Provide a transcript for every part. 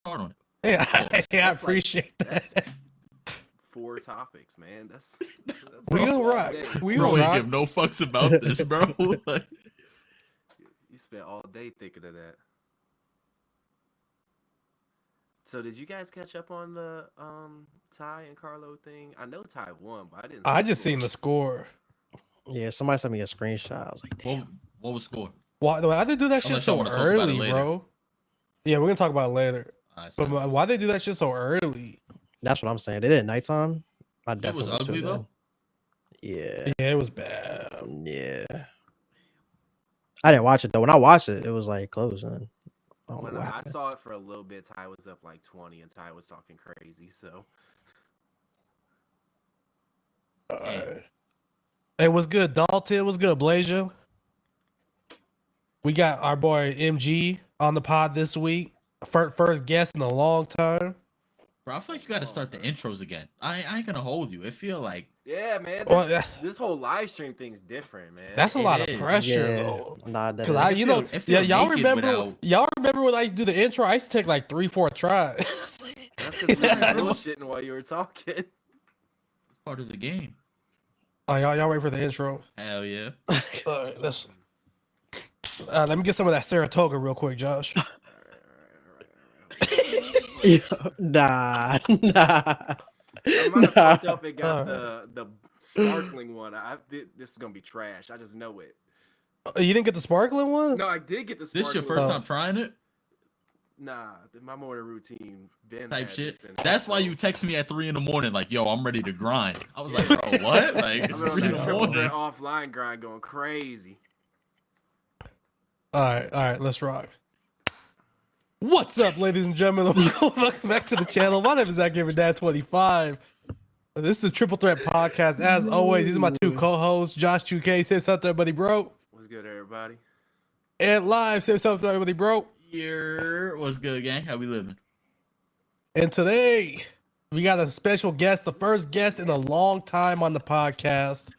start on it. Yeah, I That's appreciate that's that. 4 topics, man. That's We gonna rock. We Bro, gonna you rock. give no fucks about this, bro. Like, You spent all day thinking of that. So did you guys catch up on the Ty and Carlo thing? I know Ty won, but I didn't. I see just score. seen the score. Yeah, somebody sent me a screenshot. I was like, damn. what was score? Why they do that shit Unless y'all so wanna talk about it early, later. bro? Yeah, we're gonna talk about it later. Alright, But so why they do that shit so early? That's what I'm saying. They did it at nighttime. I it definitely was would ugly tune in. though. Yeah. Yeah, it was bad. Yeah. I didn't watch it though. When I watched it, it was like closing. I don't know When what I happened. saw it for a little bit, Ty was up like 20, and Ty was talking crazy. So Hey, what's good, Dalton? What's good, Blazion? We got our boy MG on the pod this week. First guest in a long time. Bro, I feel like you got to start the intros again. I ain't gonna hold you. It feel like yeah, man. This, Well, this whole live stream thing's different, man. That's a It lot is. of pressure, Yeah. though. Nah, that Cause I, is. you feel- know, it feel y'all naked remember, without- y'all remember when I used to do the intro? I used to take like 3-4 tries. That's because we were bullshitting while you were talking. it's part of the game. Oh, y'all wait for the intro. Hell yeah. All right, let me get some of that Saratoga real quick, Josh. Nah. I might have fucked up and got Alright. the sparkling one. This is gonna be trash. I just know it. You didn't get the sparkling one? No, I did get the This sparkling. your first Oh. time trying it? Nah, my morning routine. Ben Type had shit. this in it, That's why so- you text me at 3 a.m. like, yo, I'm ready to grind. I was like, bro, what? Like, I've it's been on 3 that in the triple morning. threat offline grind going crazy. All right, let's rock. What's up, ladies and gentlemen? Welcome back to the channel. My name is Zach Gamer Dad 25. This is Triple Threat Podcast. As always, these are my two co-hosts, Josh 2K. Say what's up to everybody, bro. What's good, everybody? And live, say what's up to everybody, bro. Yeah, what's good, gang? How we living? And today, we got a special guest, the first guest in a long time on the podcast.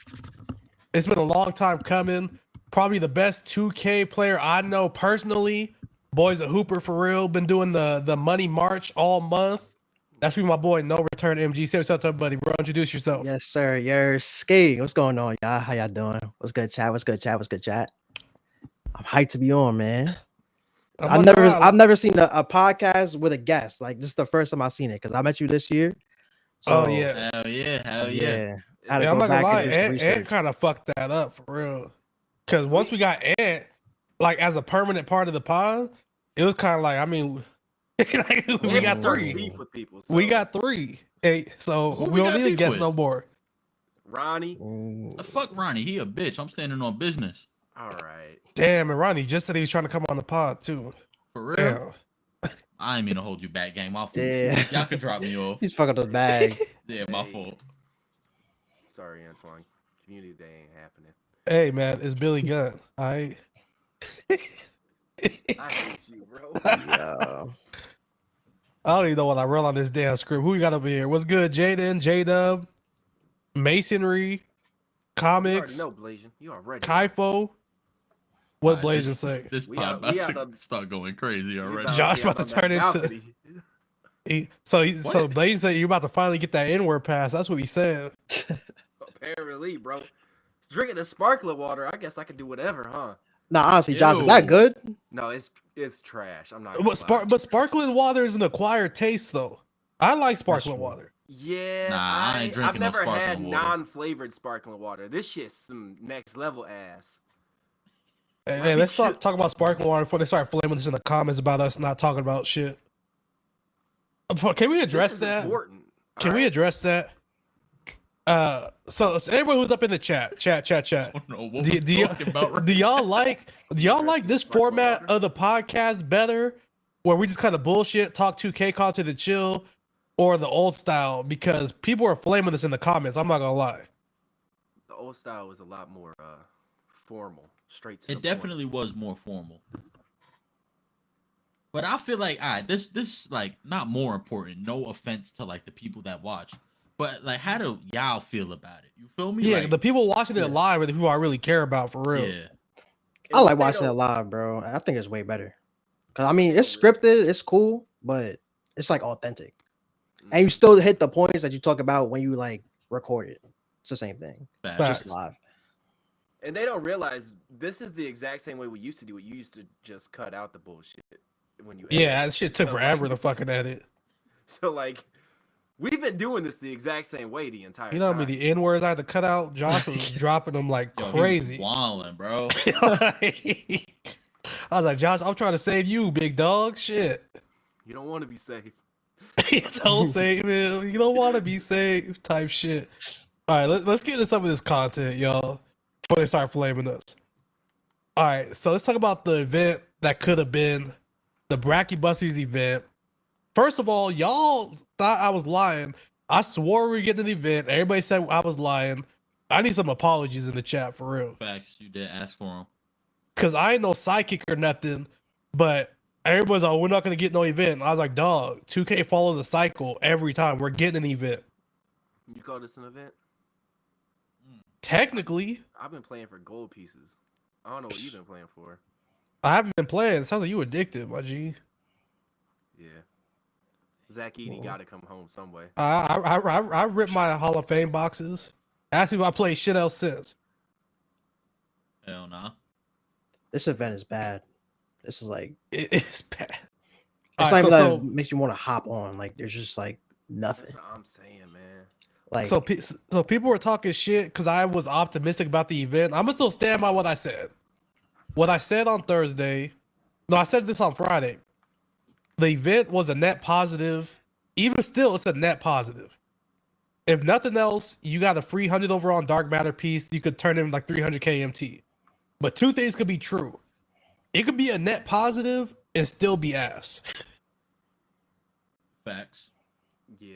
It's been a long time coming. Probably the best 2K player I know personally. Boy's a hooper for real. Been doing the money march all month. That's me, my boy, No Return MG. Say what's up to everybody, bro. Introduce yourself. Yes, sir. You're ski. What's going on, y'all? How y'all doing? What's good, chat? What's good, chat? What's good, chat? I'm hyped to be on, man. I'm not gonna lie. I've never seen a podcast with a guest. Like, this is the first time I've seen it because I met you this year. Oh, So, yeah. Hell yeah, hell yeah. I had to Yeah, I'm go not gonna back lie, and do some Ant research. kind of fucked that up for real. Because once we got Ant, like as a permanent part of the pod, it was kind of like, I mean, like, we And got start three. beef with people. We so got three. Hey, so Who we we don't got need to beef guess with? no more. Ronnie. Fuck Ronnie, he a bitch. I'm standing on business. All right. Damn, and Ronnie just said he was trying to come on the pod too. For real. Damn. I ain't mean to hold you back, gang. My fault. Yeah. Y'all can drop me off. He's fucking up the bag. Yeah, my Hey. fault. Sorry, Antoine. Community day ain't happening. Hey man, it's Billy Gunn. I I hate you, bro. Yeah. I don't even know what I wrote on this damn script. Who we got up here? What's good? Jaden, J-Dub, Masonry, You Comics, already know, Blasian. You already. Kypho. What Alright, Blazing say? This We pod out- we about out to the- start going crazy You already. Josh be about out to on turn that into- balcony. So What? Blazing said you're about to finally get that N-word pass. That's what he said. Apparently, bro. Drinking the sparkling water, I guess I could do whatever, huh? Nah, honestly, Josh, is Ew. that good? No, it's trash. I'm not. Gonna But, lie. but sparkling water is an acquired taste, though. I like sparkling true. water. Yeah, Nah, I ain't I've drinking no never had sparkling water. non-flavored sparkling water. This shit's some next level ass. Hey, let's talk about sparkling water before they start flaming us in the comments about us not talking about shit. Can we address This is that? important. Can we address that? So everyone who's up in the chat. I don't know what Do, we're do, y- talking about right do y'all like this Sparkling format water? of the podcast better, where we just kind of bullshit, talk 2K content and chill, or the old style? Because people are flaming this in the comments. I'm not gonna lie. The old style was a lot more formal, straight to It the definitely was more formal. But I feel like, this like not more important. No offense to like the people that watch, but like, how do y'all feel about it? You feel me? Yeah, Like, the people watching it live are the people I really care about for real. yeah. I like watching it live, bro. I think it's way better. Cause I mean, it's scripted, it's cool, but It's like authentic, and you still hit the points that you talk about when you like record it. It's the same thing, Facts. just live. And they don't realize this is the exact same way we used to do it. You used to just cut out the bullshit when you edit. Yeah, that shit took So, forever like- to fucking edit. So like, we've been doing this the exact same way the entire You know time. how many N words I had to cut out? Josh was dropping them like Yo, crazy. Wilding, bro. I was like, Josh, I'm trying to save you, big dog. Shit. You don't want to be safe. Don't save him. You don't want to be saved type shit. All right, let's get into some of this content, y'all, before they start flaming us. All right, so let's talk about the event that could have been the Bracky Busters event. First of all, y'all thought I was lying. I swore we were getting an event. Everybody said I was lying. I need some apologies in the chat for real. Facts. You did ask for him. Cause I ain't no sidekick or nothing, but everybody's like, we're not gonna get no event. I was like, dog, 2K follows a cycle every time. We're getting an event. You call this an event? Technically, I've been playing for gold pieces. I don't know what you've been playing for. I haven't been playing. It sounds like you addicted, my G. Yeah. Zach Edey got to come home some way. I ripped my Hall of Fame boxes. Actually, I played shit else since. Hell nah. This event is bad. This is like It's bad. it's Alright, not so- even that makes you want to hop on. Like there's just like nothing. That's what I'm saying, man. Like So people were talking shit because I was optimistic about the event. I'm gonna still stand by what I said. What I said on Thursday. No, I said this on Friday. The event was a net positive. Even still, it's a net positive. If nothing else, you got a free 100 overall Dark Matter piece. You could turn in like 300 KMT. But two things could be true. It could be a net positive and still be ass. Facts. Yeah,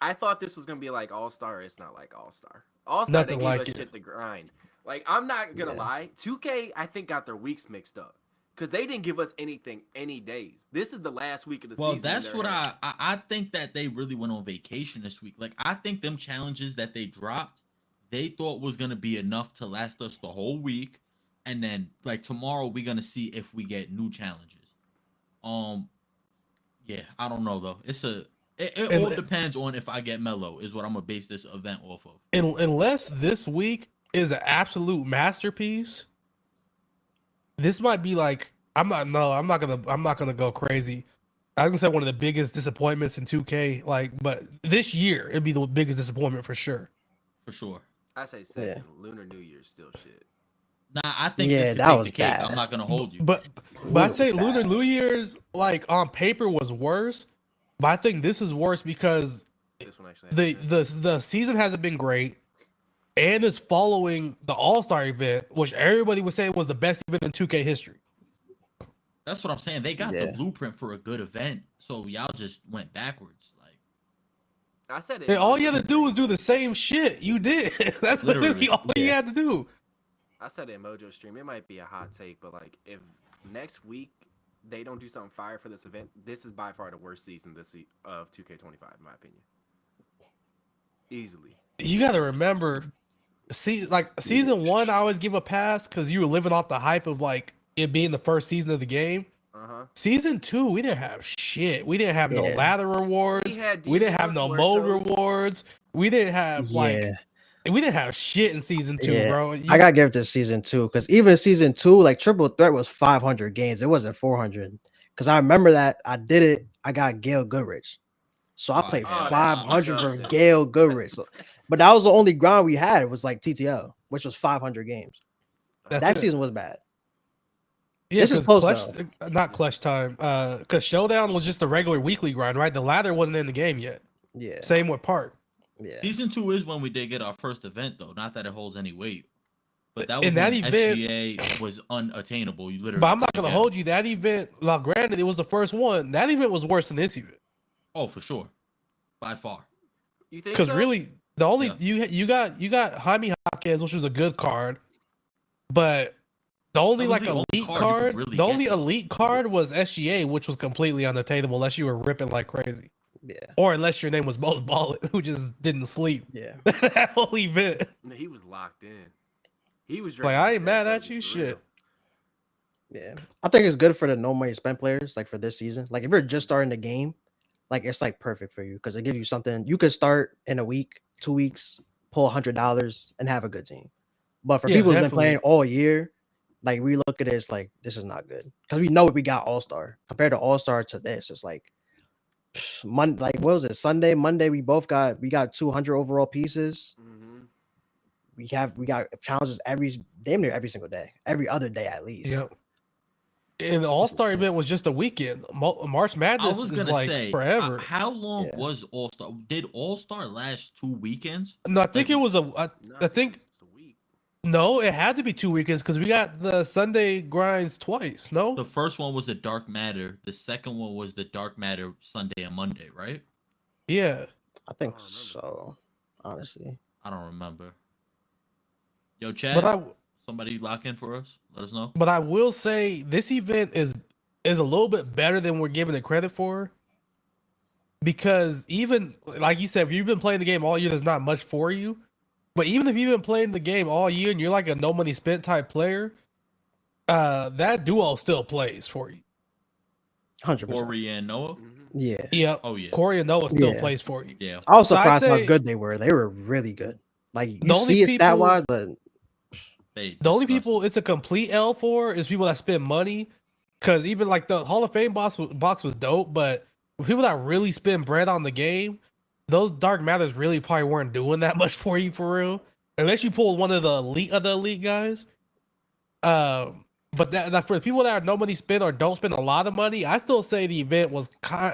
I thought this was gonna be like All Star. It's not like All Star. All Star, they Nothing gave like us it. shit to grind. Like I'm not gonna Yeah. lie, 2K I think got their weeks mixed up because they didn't give us anything any days. This is the last week of the Well, season. in that's their what hands. I think that they really went on vacation this week. Like I think them challenges that they dropped, they thought was gonna be enough to last us the whole week, and then like tomorrow we're gonna see if we get new challenges. Yeah, I don't know though. It all depends on if I get mellow is what I'm gonna base this event off of. Unless this week is an absolute masterpiece, this might be like I'm not gonna go crazy. I was gonna say one of the biggest disappointments in 2K. Like, but this year it'd be the biggest disappointment for sure. For sure. I say second. Lunar New Year's still shit. Nah, I think Yeah, this could that take was the cake. bad. I'm not gonna hold you. But I'd say Lunar New Year's like on paper was worse, but I think this is worse because This one actually. the season hasn't been great, and is following the All-Star event, which everybody was saying was the best event in 2K history. That's what I'm saying. They got the Yeah. blueprint for a good event, so y'all just went backwards. Like I said it. And all you had to do was do the same shit you did. That's literally all you Yeah. had to do. I said it in Mojo stream. It might be a hot take, but like if next week they don't do something fire for this event, this is by far the worst season of 2K25 in my opinion. Easily. You got to remember, season one, I always give a pass because you were living off the hype of like it being the first season of the game. Season 2, we didn't have shit. We didn't have no Yeah. ladder rewards. We had We didn't have no Detours, mode Muertos. rewards. We didn't have like we didn't have shit in season 2, Yeah. bro. I gotta give it to season 2 because even season 2, like Triple Threat was 500 games. It wasn't 400. Because I remember that I did it. I got Gail Goodrich, so I played Oh, that's 500 for disgusting. Gail Goodrich. So- but that was the only grind we had. It was like TTL, which was 500 games. That's That it. season was bad. Yeah, This is 'cause close, clutch, not clutch time. Because Showdown was just a regular weekly grind, right? The ladder wasn't in the game yet. Yeah, Same with Park. yeah. season 2 is when we did get our first event, though. Not that it holds any weight, but that was In that when event- SGA was unattainable. You literally. But I'm not couldn't gonna get hold him. you. That event, like, granted, it was the first one. That event was worse than this event. Oh, for sure, by far. You think Because so? really, the only Yeah. you got Jaime Jaquez, which was a good card, but the only That was like the only elite card you card, could really the get, only though. elite card was SGA, which was completely unattainable unless you were ripping like crazy, Yeah, or unless your name was Most Ballin, who just didn't sleep yeah. that whole event. No, he was locked in. He was Like, I ain't drinking mad at Steph you, Curry's for shit. Yeah, I think it's good for the no money spent players. Like for this season, like if you're just starting the game, like it's like perfect for you because it gives you something you could start in a week, 2 weeks, pull $100 and have a good team. But for Yeah, people who've been definitely. playing all year, like we look at it as like this is not good because we know we got All Star compared to All Star to this. It's like Monday, like what was it? Sunday, Monday, we got 200 overall pieces. Mm-hmm. We got challenges damn near every single day, every other day at least. Yeah. And the All Star event was just a weekend. March I Madness was is gonna like say, forever. how long Yeah. was All Star? Did All Star last 2 weekends? No, I think Like, it was No, I think it's a week. no, it had to be 2 weekends because we got the Sunday grinds twice. No, the first one was a Dark Matter. The second one was the Dark Matter Sunday and Monday, right? yeah, I think I don't remember. so. Honestly, I don't remember. Yo, but Chad, somebody lock in for us. Let us know. I will say this event is a little bit better than we're giving it credit for. Because even like you said, if you've been playing the game all year, there's not much for you. But even if you've been playing the game all year and you're like a no money spent type player, that duo still plays for you. 100%. Corey and Noah. Mm-hmm. Yeah, Yep. Oh yeah, Corey and Noah still Yeah. plays for you. yeah. I was So I'd surprised how say- good they were. They were really good. Like you The only see it stat people- wise, but The only people it's a complete L for is people that spend money. Because even like the Hall of Fame box was dope, but people that really spend bread on the game, those Dark Matters really probably weren't doing that much for you for real. Unless you pulled one of the elite guys. But that for the people that are no money spent or don't spend a lot of money, I still say the event was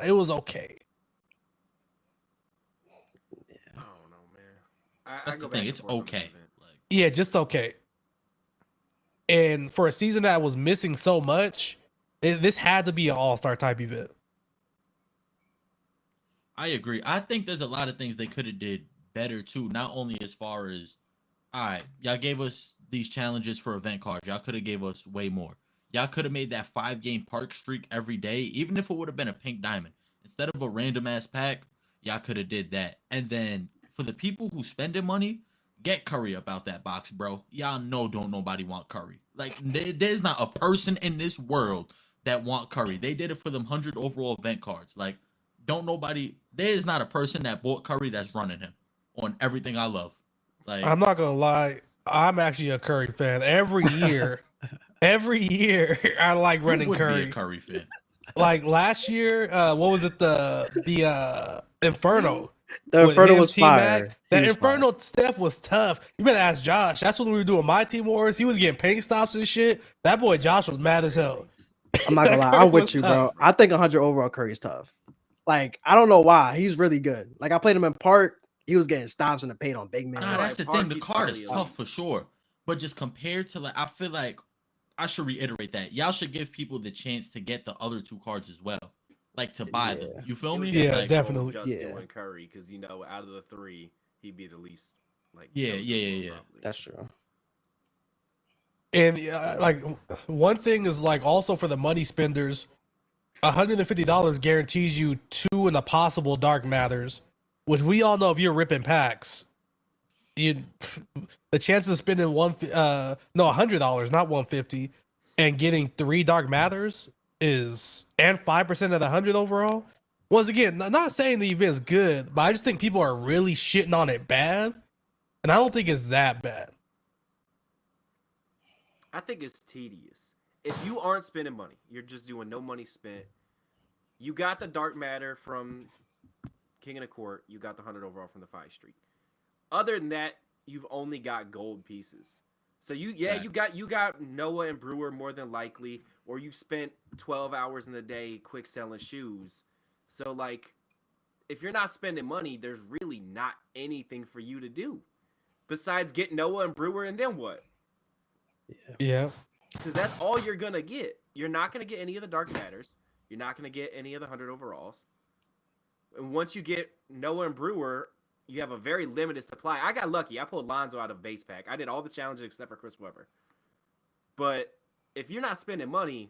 it was okay. I don't know, man. I That's go the back thing. and It's forth on this okay. event. Like, Yeah, just okay. And for a season that was missing so much, this had to be an all-star type event. I agree. I think there's a lot of things they could have did better too. Not only as far as, all right, y'all gave us these challenges for event cards. Y'all could have gave us way more. Y'all could have made that 5-game park streak every day, even if it would have been a pink diamond instead of a random ass pack. Y'all could have did that. And then for the people who spending money, get Curry about that box, bro. Y'all know don't nobody want Curry. Like there's not a person in this world that want Curry. They did it for them 100 overall event cards. Like don't nobody. There is not a person that bought Curry that's running him on everything I love. Like I'm not gonna lie, I'm actually a Curry fan. Every year, I like who running would be Curry. a Curry fan. Like last year, what was it? The Inferno. the with Inferno him, was T-Mac. fire. He That was Inferno step was tough. You better ask Josh. That's when we were doing my Team Wars. He was getting paint stops and shit. That boy Josh was mad as hell. fire. I'm not gonna lie, Curry I'm with was you, tough. bro. I think 100 overall Curry's tough. Like I don't know why he's really good. Like I played him in Park. He was getting stops in the paint on big man. Nah, Right, that's the Park, thing. The he's card is probably tough elite. for sure. But just compared to like, I feel like I should reiterate that y'all should give people the chance to get the other two cards as well, like to buy them. Yeah. You feel me? Yeah, Like, definitely. Just Yeah. doing Curry because out of the three, he'd be the least like. Yeah, chosen yeah, one, yeah. probably. That's true. And like one thing is like also for the money spenders, $150 guarantees you 2 in the possible Dark Matters, which we all know if you're ripping packs, you the chances of spending $100, not 150, and getting 3 Dark Matters is and 5% of the 100 overall. Once again, not saying the event's good, but I just think people are really shitting on it bad, and I don't think it's that bad. I think it's tedious. If you aren't spending money, you're just doing no money spent. You got the Dark Matter from King of the Court. You got the 100 overall from the 5 streak. Other than that, you've only got gold pieces. So you got Noah and Brewer more than likely, or you spent 12 hours in the day quick selling shoes. So like, if you're not spending money, there's really not anything for you to do besides get Noah and Brewer, and then what? Yeah. Because that's all you're gonna get. You're not gonna get any of the Dark Matters. You're not gonna get any of the 100 overalls. And once you get Noah and Brewer, you have a very limited supply. I got lucky. I pulled Lonzo out of base pack. I did all the challenges except for Chris Webber. But if you're not spending money,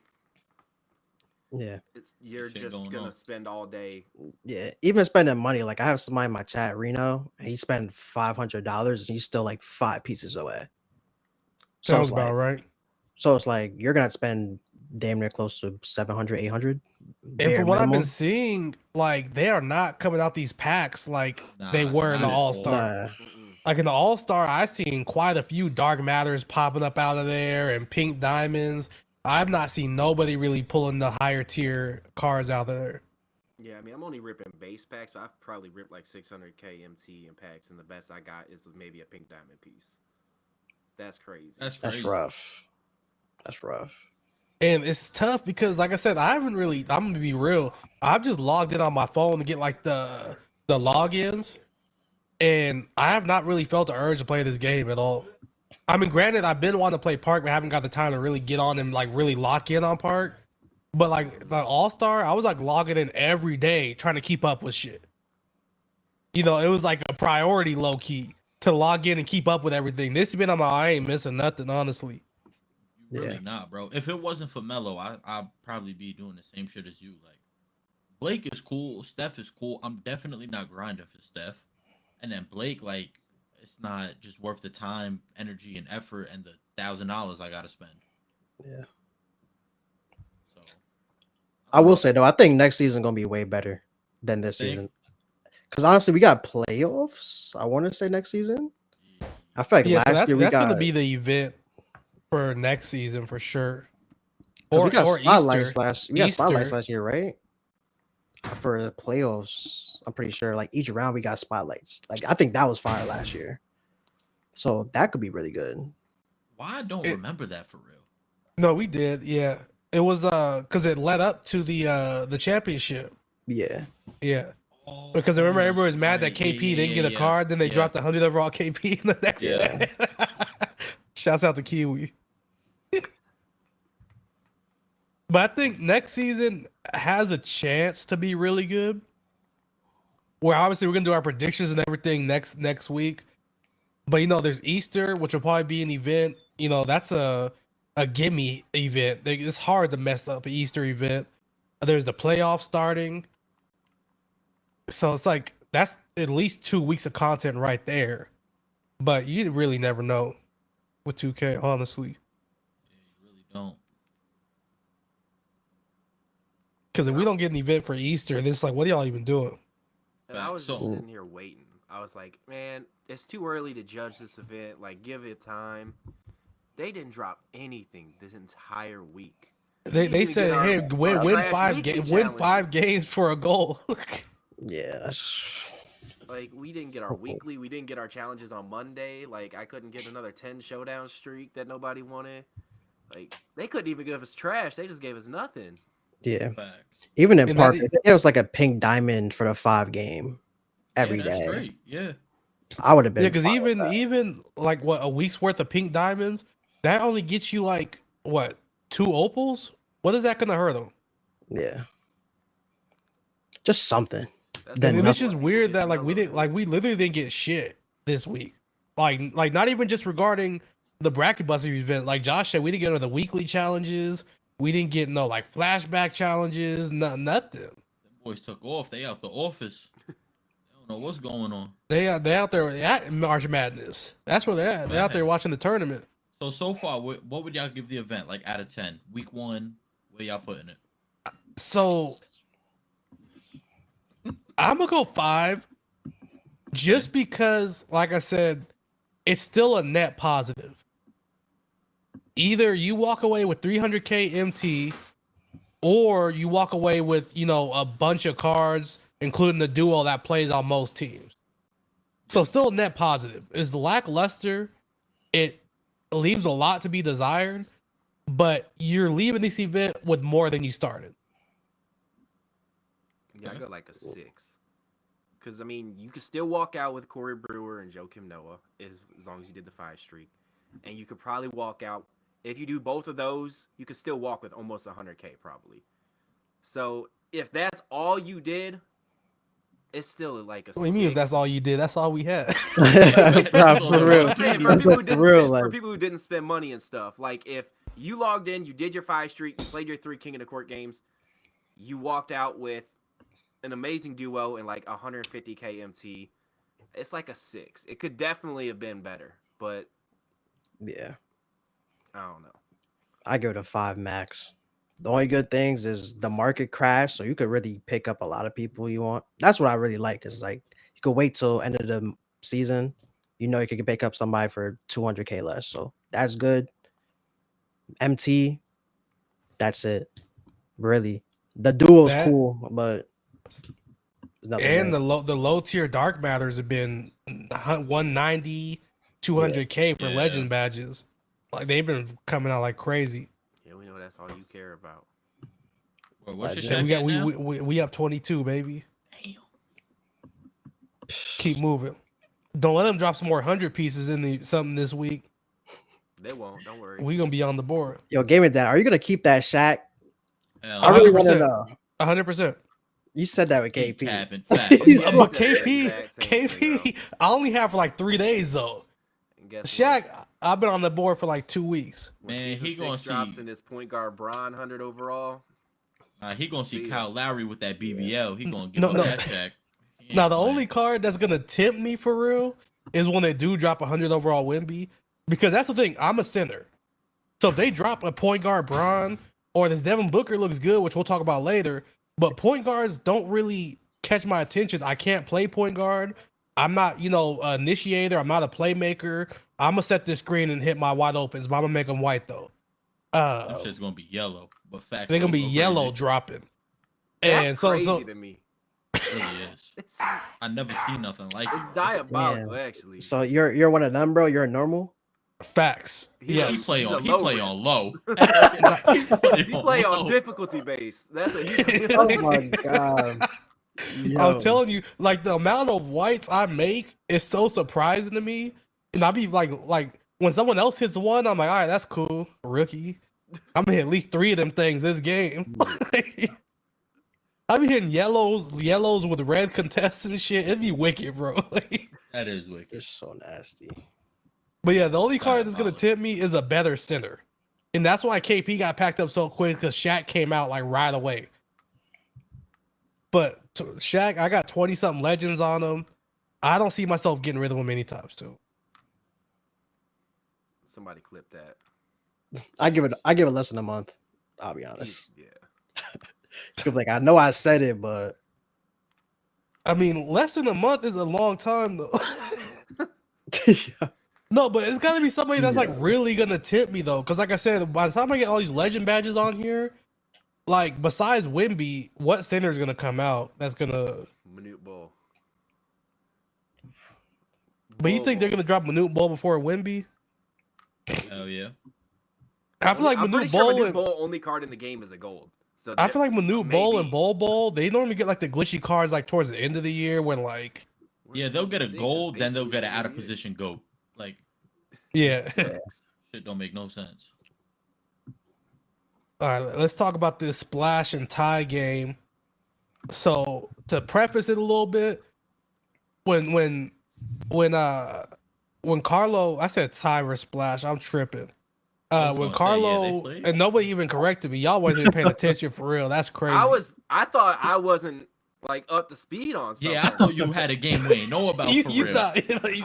Yeah. you're Shit just going gonna on. spend all day. Yeah. Even spending money. Like I have somebody in my chat, Reno, and he spent $500 and he's still like 5 pieces away. So Sounds it's about like, right. So it's like you're gonna spend damn near close to 700, 800. And Bare from what I've been minimum. seeing, like they are not coming out these packs like they Nah, were in the not at All all. Star. Nah. Mm-mm. Like in the All Star, I've seen quite a few Dark Matters popping up out of there and pink diamonds. I've not seen nobody really pulling the higher tier cards out of there. Yeah, I mean, I'm only ripping base packs, but I've probably ripped like 600k MT in packs, and the best I got is maybe a pink diamond piece. That's crazy. That's That's crazy. rough. That's rough. And it's tough because, like I said, I haven't really. I'm gonna be real. I've just logged in on my phone to get like the logins, and I have not really felt the urge to play this game at all. I mean, granted, I've been wanting to play Park, but I haven't got the time to really get on and like really lock in on Park. But like the All Star, I was like logging in every day trying to keep up with shit. You know, it was like a priority, low key, to log in and keep up with everything. This has been on my. I ain't missing nothing, honestly. You really Yeah. not, bro. If it wasn't for Melo, I'd probably be doing the same shit as you. Like Blake is cool, Steph is cool. I'm definitely not grinding for Steph. And then Blake, like, it's not just worth the time, energy, and effort and the $1,000 I gotta spend. Yeah. So I will say though, I think next season gonna be way better than this Think? season. Because honestly, we got playoffs. I want to say next season. I feel like Yeah, so last year we that's got gonna be the event for next season for sure. because we got spotlights Easter. last. We got spotlights Easter. last year, right? For the playoffs, I'm pretty sure. Like each round, we got spotlights. Like I think that was fire last year. So that could be really good. why I don't It- remember that for real. No, we did. Yeah, it was because it led up to the championship. Yeah. Yeah, because I remember Oh, everybody was mad that that's right. KP didn't get a card. Then they Yeah. dropped the 100 overall KP in the next Yeah. set. Shouts out to Kiwi. But I think next season has a chance to be really good. Where obviously we're gonna do our predictions and everything next week. But you know, there's Easter, which will probably be an event. You know, that's a gimme event. It's hard to mess up an Easter event. There's the playoffs starting. So it's like that's at least 2 weeks of content right there. But you really never know with 2K, honestly. You really don't. Because if we don't get an event for Easter, then it's like, what are y'all even doing? And I was just So- sitting here waiting. I was like, man, it's too early to judge this event. Like, give it time. They didn't drop anything this entire week. They even said, get our- hey, win trash five weekly win challenges. 5 games for a goal. Yeah. That's... Like, we didn't get our weekly. We didn't get our challenges on Monday. Like, I couldn't get another 10 showdown streak that nobody wanted. Like, they couldn't even give us trash. They just gave us nothing. Yeah. Facts. Even in And Park, that- it was like a pink diamond for the 5 game every yeah, day. that's great. Yeah. I would have been. Yeah, because fine with that. even like what, a week's worth of pink diamonds, that only gets you like what, 2 opals? What is that gonna hurt them? Yeah. Just something. That's Then And what it's I just want weird people that to like know we though. didn't like we literally didn't get shit this week. Like not even just regarding the bracket busting event. Like Josh said, we didn't get the weekly challenges. We didn't get no like flashback challenges. Nothing. Them boys took off. They out the office. They don't know what's going on. They out there at March Madness. That's where they're at. They're out there watching the tournament. So far, what would y'all give the event like out of 10? Week 1, where y'all putting it? So I'm gonna go 5, just because, like I said, it's still a net positive. Either you walk away with 300k MT, or you walk away with, you know, a bunch of cards, including the duo that plays on most teams. So still a net positive. It's lackluster. It leaves a lot to be desired, but you're leaving this event with more than you started. Yeah, I go like a 6. Because, I mean, you could still walk out with Corey Brewer and Joakim Noah as long as you did the 5 streak. And you could probably walk out, if you do both of those, you could still walk with almost 100k probably. So if that's all you did, it's still like a What do you mean if 6. that's all you did? That's all we had. Bruh, for real. I'm saying, for people who didn't For real, spend, for like- people who didn't spend money and stuff, like if you logged in, you did your 5 streak, you played your 3 King of the Court games, you walked out with an amazing duo and like 150k MT, it's like a 6. It could definitely have been better, but Yeah. I don't know. I go to 5 max. The only good things is the market crash, so you could really pick up a lot of people you want. That's what I really like. Is like you could wait till end of the season. You know, you could pick up somebody for 200K less, so that's good. MT, that's it. Really, the duo's That cool, but there's nothing and there. the low tier dark matters have been 190, 200K for Yeah. legend badges. Like they've been coming out like crazy. Yeah, we know that's all you care about. Well, what's your Yeah, And check we got at now? we up 22, baby. Damn. Keep moving. Don't let them drop some more 100 pieces in the something this week. They won't. Don't worry. We gonna be on the board. Yo, Game It Down, are you gonna keep that Shaq? Hell, I really 100%. want to know. 100%. You said that with keep KP. capping, facts. He's But always always- said the KP, exact same thing, KP, I only have for like 3 days though. And guess Shaq, I've been on the board for like 2 weeks. When Man, season he gonna 6 drops see- in this point guard Bron 100 overall. He gonna see See ya. Kyle Lowry with that BBL. He gonna give No, up no. that check. He ain't Now the playing. only card that's gonna tempt me for real is when they do drop 100 overall Wimby, because that's the thing. I'm a center, so if they drop a point guard Braun or this Devin Booker looks good, which we'll talk about later, but point guards don't really catch my attention. I can't play point guard. I'm not, an initiator. I'm not a playmaker. I'm gonna set this screen and hit my wide opens, but I'm gonna make them white though. Them shit's gonna be yellow, but facts. They're gonna be go yellow crazy. dropping, That's and so crazy so to me. It really is. It's, I never seen nothing like it's it. diabolical, actually. So you're one of them, bro. You're a normal. facts. He- Yes. He play he's a on. He low play risk. on low. He play on low. difficulty base. That's what he. Oh my god. I'm telling you, like the amount of whites I make is so surprising to me. And I be like when someone else hits one, I'm like, all right, that's cool, rookie. I'm gonna hit at least 3 of them things this game. I be hitting yellows with red contests and shit. It'd be wicked, bro. That is wicked. It's so nasty. But yeah, the only card that's gonna Diabolical. tempt me is a better center, and that's why KP got packed up so quick because Shaq came out like right away. But Shaq, I got 20 something legends on him. I don't see myself getting rid of him anytime soon. Somebody clip that. I give it less than a month. I'll be He's- honest. Yeah. Like I know I said it, but I mean, less than a month is a long time though. yeah. No, but it's got to be somebody that's like really gonna tempt me though, because like I said, by the time I get all these legend badges on here, like besides Wimby, what center is gonna come out that's gonna? Minute ball. But you think they're gonna drop Manute Bol before Wimby? Hell yeah. I feel like I'm pretty Manute sure Bol Manute and Bol only card in the game is a gold. So I feel like Manute Bol and maybe. Bol, they normally get like the glitchy cards like towards the end of the year when like Yeah, they'll get a Season 6 is gold, then they'll basically get an out of what it is. position goat. Like yeah. shit don't make no sense. All right, let's talk about this splash and tie game. So to preface it a little bit, when Carlo, I said tie or splash, I'm tripping. I was When gonna say, yeah, they Carlo played. and nobody even corrected me, y'all wasn't even paying attention for real. That's crazy. I thought I wasn't like up to speed on something. Yeah, I thought you had a game we ain't know about you, for you real. thought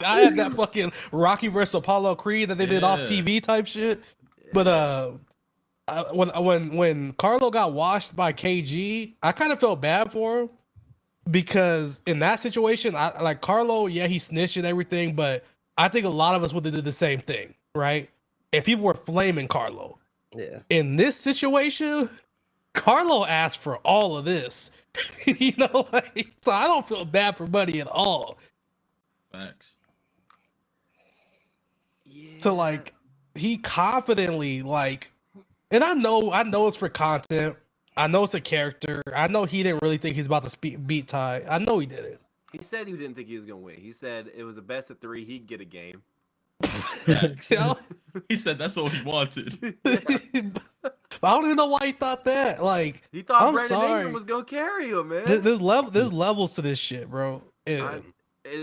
I had that fucking Rocky versus Apollo Creed that they did off Yeah. TV type shit. But when Carlo got washed by KG, I kind of felt bad for him because in that situation, I like Carlo. Yeah, he snitched and everything, but I think a lot of us would have did the same thing, right? And people were flaming Carlo. Yeah. In this situation, Carlo asked for all of this. Like, so I don't feel bad for Buddy at all. Facts. Yeah. To like, he confidently like, and I know it's for content. I know it's a character. I know he didn't really think he's about to beat Ty. I know he didn't. He said he didn't think he was gonna win. He said it was a best of 3. He'd get a game. Facts. You know? He said that's all he wanted. But I don't even know why he thought that. Like, He thought I'm Brandon sorry. Ingram was gonna carry him, man. there's levels to this shit, bro. Yeah.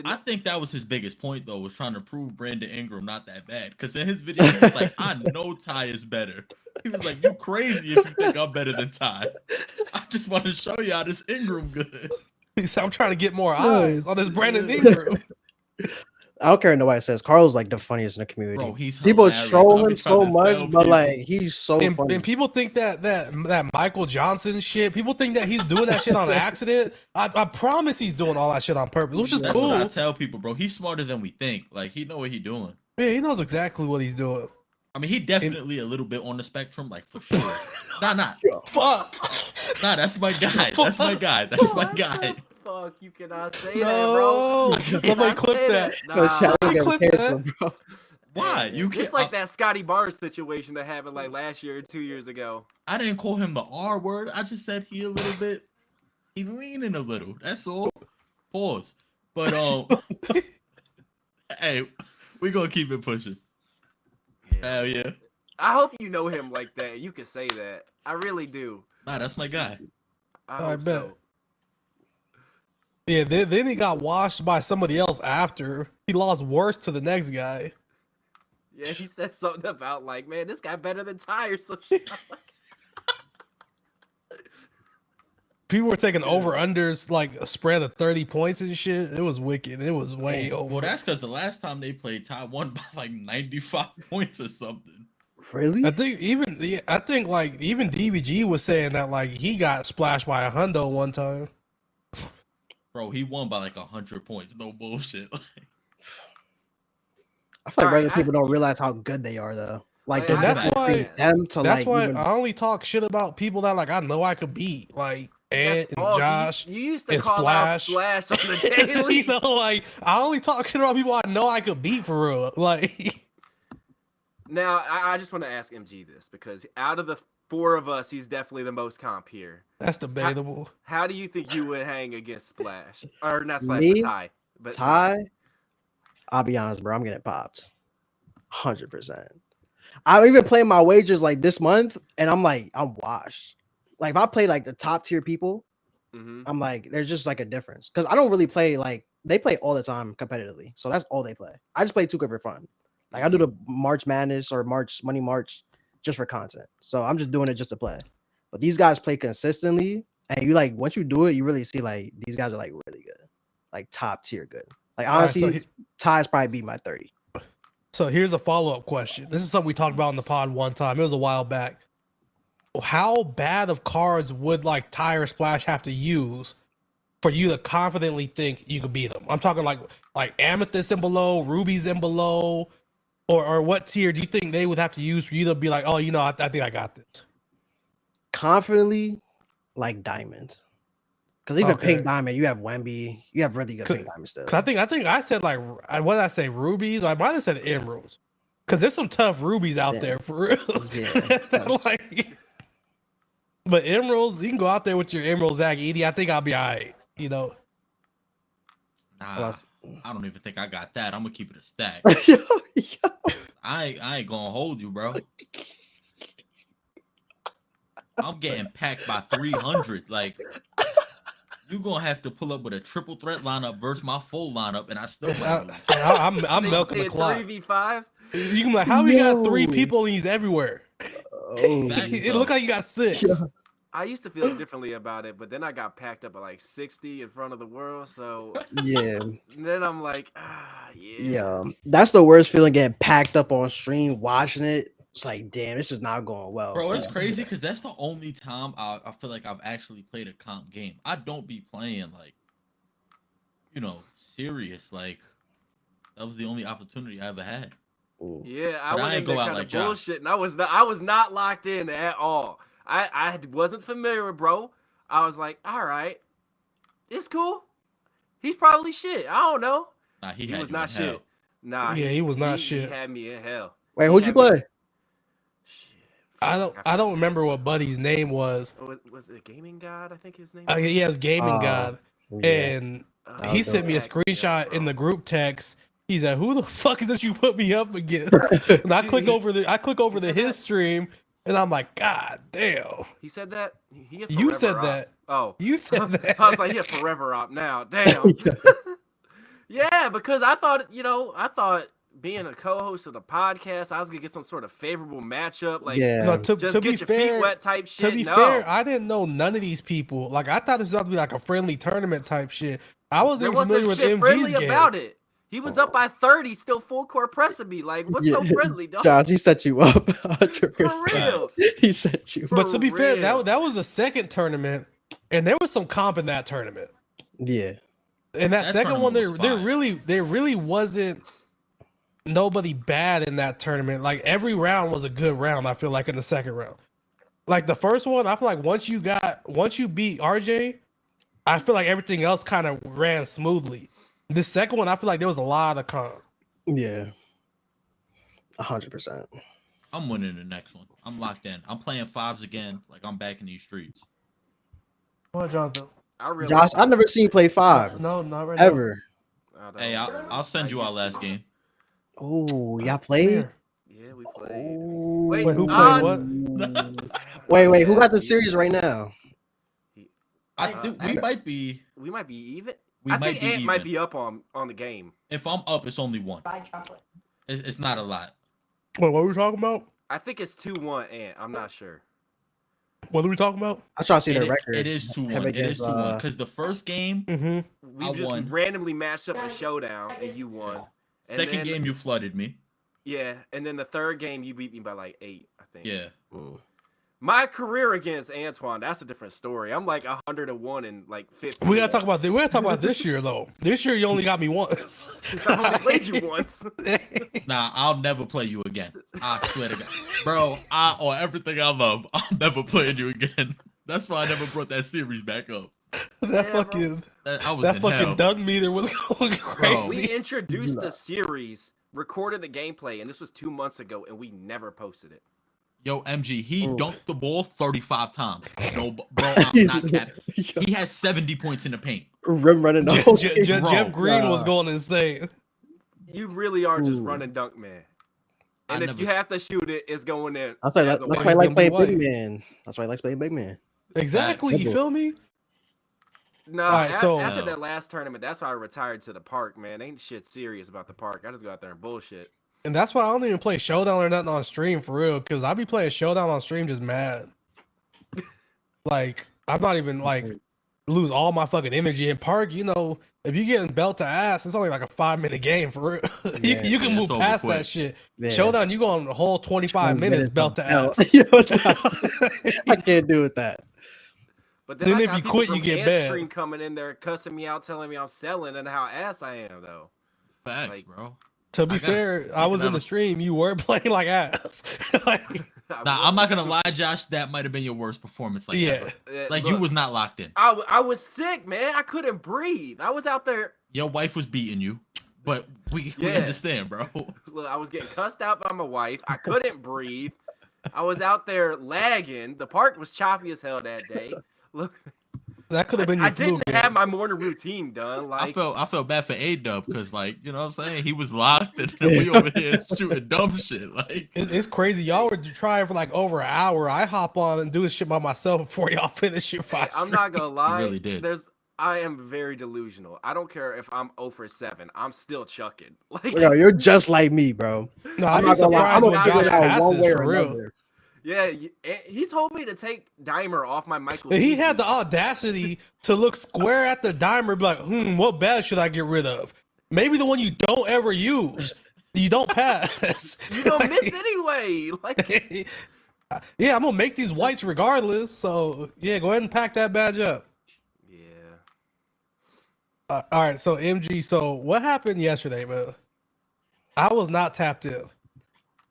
I think that was his biggest point though, was trying to prove Brandon Ingram not that bad. Because in his video, he was like, I know Ty is better. He was like, you crazy if you think I'm better than Ty. I just want to show y'all this Ingram good. He said, I'm trying to get more eyes on this Brandon Ingram. I don't care what nobody says. Carl's like the funniest in the community. Bro, he's People hilarious. troll I be him trying so to much, tell but people. like he's so funny. And people think that Michael Johnson shit. People think that he's doing that shit on accident. I promise he's doing all that shit on purpose, which is That's cool. what I tell people, bro. He's smarter than we think. Like he know what he's doing. Yeah, he knows exactly what he's doing. I mean, he definitely a little bit on the spectrum, like for sure. Nah. Fuck. Nah, that's my guy. That's my guy. That's my guy. Fuck, you cannot say that, bro. No, You somebody cannot clip say that. Yo, Chad Somebody getting clip that. canceled, bro. Why? You can't. It's like that Scotty Barnes situation that happened like last year or 2 years ago. I didn't call him the R word. I just said he a little bit. He leaning a little. That's all. Pause. But hey, we gonna keep it pushing. Hell yeah. I hope you know him like that. You can say that. I really do. Nah, that's my guy. I hope bet. so. Yeah, then he got washed by somebody else after. He lost worse to the next guy. Yeah, he said something about like, man, this guy better than Ty or some shit. I was like, People were taking over-unders, like a spread of 30 points and shit. It was wicked. It was way over. Well, that's because the last time they played, Ty won by like 95 points or something. Really? I think even DBG was saying that like he got splashed by a hundo one time. Bro, he won by like 100 points. No bullshit. I feel like Alright, regular people don't realize how good they are, though. Like, Like, that's that's why- them to That's like. why even- I only talk shit about people that like I know I could beat, like Ant that's and false. Josh. You used to and call out Splash. Slash on the daily. You know, like I only talk shit about people I know I could beat for real. Like Now, I just want to ask MG this because out of the four of us, he's definitely the most comp here. that's debatable. How do you think you would hang against Splash? Or not Splash, Me? but Ty. But Ty, I'll be honest, bro. I'm getting popped. 100%. I even played my wagers like this month, and I'm like, I'm washed. Like if I play like the top tier people, Mm-hmm. I'm like, there's just like a difference because I don't really play like they play all the time competitively, so that's all they play. I just play 2K for fun. Like I do the March Madness or Money March just for content, so I'm just doing it just to play. But these guys play consistently, and you like once you do it, you really see like these guys are like really good, like top tier good. Like All right, so honestly, Ty's probably beat my 30. So here's a follow-up question. This is something we talked about in the pod one time. It was a while back. How bad of cards would like Ty or Splash have to use for you to confidently think you could beat them? I'm talking like Amethyst and below, Rubies and below, or what tier do you think they would have to use for you to be like, oh, you know, I think I got this? Confidently, like diamonds, because even Okay. pink diamond, you have Wemby, you have really good pink diamond still. Because I think I said like, what did I say? Rubies? I might have said emeralds. Because there's some tough rubies out Yeah. there for real. Yeah. Like, but emeralds, you can go out there with your emerald Zach Edie. I think I'll be all right. You know, Nah, I don't even think I got that. I'm gonna keep it a stack. Yo, yo. I ain't gonna hold you, bro. I'm getting packed by 300. Like, you gonna have to pull up with a triple threat lineup versus my full lineup, and I still might lose. I'm milking the clock. 3v5. You can be like, how we got 3 No. people and he's everywhere? Oh, Exactly. It looked like you got 6. I used to feel differently about it, but then I got packed up at like 60 in front of the world. So yeah, then I'm like, yeah. yeah. That's the worst feeling, getting packed up on stream, watching it. It's like, damn, this is not going well. Bro, it's crazy because that's the only time I feel like I've actually played a comp game. I don't be playing like, you know, serious. Like, that was the only opportunity I ever had. Ooh. Yeah, I But I went ain't in go there out kind like of Josh. bullshit, and I was not locked in at all. I wasn't familiar with bro. I was like, all right, it's cool. He's probably shit. I don't know. Nah, he He had was you not in hell. shit. Nah, Yeah, he was not He shit. had me in hell. Wait, He who'd you had me- play? Shit. I Fuck, don't remember what Buddy's name was. Was it Gaming God? I think his name. Yeah, it was Gaming God, Yeah. and he sent me a screenshot in the group text. He said, "Who the fuck is this you put me up against?" And I click over the said his that? stream, and I'm like, God damn! He said that. He a You forever said op. that. Oh, You said that. I was like, he a forever op now. Damn. Yeah, because I thought being a co-host of the podcast, I was gonna get some sort of favorable matchup. Like, Yeah. No, just to be get your fair, feet wet type shit. to be no. fair, I didn't know none of these people. Like I thought this was about to be like a friendly tournament type shit. I wasn't There even familiar wasn't with shit MG's friendly game. about it. He was up by 30, still full court pressing me. Like, what's so friendly, dog? Josh, he set you up. 100%. For real. He set you. But to be fair, real. that was the second tournament, and there was some comp in that tournament. Yeah. In that second one, tournament was there really wasn't nobody bad in that tournament. Like every round was a good round. I feel like in the second round, like the first one, I feel like once you beat RJ, I feel like everything else kind of ran smoothly. The second one, I feel like there was a lot of comp. Yeah. 100%. I'm winning the next one. I'm locked in. I'm playing fives again. Like I'm back in these streets. What, Jonathan? Josh, I've never seen you play five. No, not right now. Ever. Hey, I'll send you our last game. Oh, y'all played? Yeah, we played. Ooh. Wait, who played what? Wait, who got the series right now? I think we might be. We might be even. We I might think be Ant even. might be up on the game. If I'm up, it's only one. It's not a lot. Wait, what were we talking about? I think it's 2-1 Ant. I'm not sure. What are we talking about? I try to see the record. It is 2-1. It is 2-1 because the first game, We I just won. randomly matched up a showdown and you won. And second then, game you flooded me. Yeah, and then the third game you beat me by like 8, I think. Yeah. My career against Antoine, that's a different story. I'm like 101 and like 15. We gotta talk about this year though. This year you only got me once. I only played you once. Nah, I'll never play you again. I swear to God. Bro, on everything I love, I'm never playing you again. That's why I never brought that series back up. That fucking hell. Doug meter was going crazy. Bro. We introduced the series, recorded the gameplay, and this was 2 months ago, and we never posted it. Yo, MG, he dunked the ball 35 times. No, bro, I'm not capping. He has 70 points in the paint. Rim running the whole game. Jeff Green was going insane. You really are just running dunk man. And if you have to shoot it, it's going in. That's why I like playing big man. That's why I like playing big man. Exactly, you feel me? No, after that last tournament, that's why I retired to the park, man. Ain't shit serious about the park. I just go out there and bullshit. And that's why I don't even play Showdown or nothing on stream for real, because I be playing Showdown on stream just mad. Like, I'm not even like lose all my fucking energy in park. You know, if you getting belt to ass, it's only like a 5-minute game for real. you can move past that shit. Yeah. Showdown, you go on the whole 25 minutes belt to ass. I can't do with that. But then if you quit, you get banned. Stream coming in there, cussing me out, telling me I'm selling and how ass I am, though. Facts, bro. To be fair, I was in the stream. You were playing like ass. Nah, I'm not gonna lie, Josh. That might have been your worst performance. Like, ever. Like, look, you was not locked in. I was sick, man. I couldn't breathe. I was out there. Your wife was beating you, but we understand, bro. Look, I was getting cussed out by my wife. I couldn't breathe. I was out there lagging. The park was choppy as hell that day. Look. That could have been your I didn't have my morning routine done. Like I felt bad for A-Dub because, like, you know what I'm saying? He was locked and we over here shooting dumb shit. Like, it's crazy. Y'all were trying for like over an hour. I hop on and do this shit by myself before y'all finish your 5. I'm not gonna lie. You really did. I am very delusional. I don't care if I'm 0 for 7. I'm still chucking. Like, yo, you're just like me, bro. No, I'm not gonna lie. I'm gonna figure it out one way or real. another. Yeah, he told me to take Dimer off my Michael. He had the audacity to look square at the Dimer, be like, what badge should I get rid of? Maybe the one you don't ever use. You don't pass. You don't miss anyway. Like, yeah, I'm gonna make these whites regardless. So yeah, go ahead and pack that badge up. Yeah. All right, so MG, so what happened yesterday, man? I was not tapped in.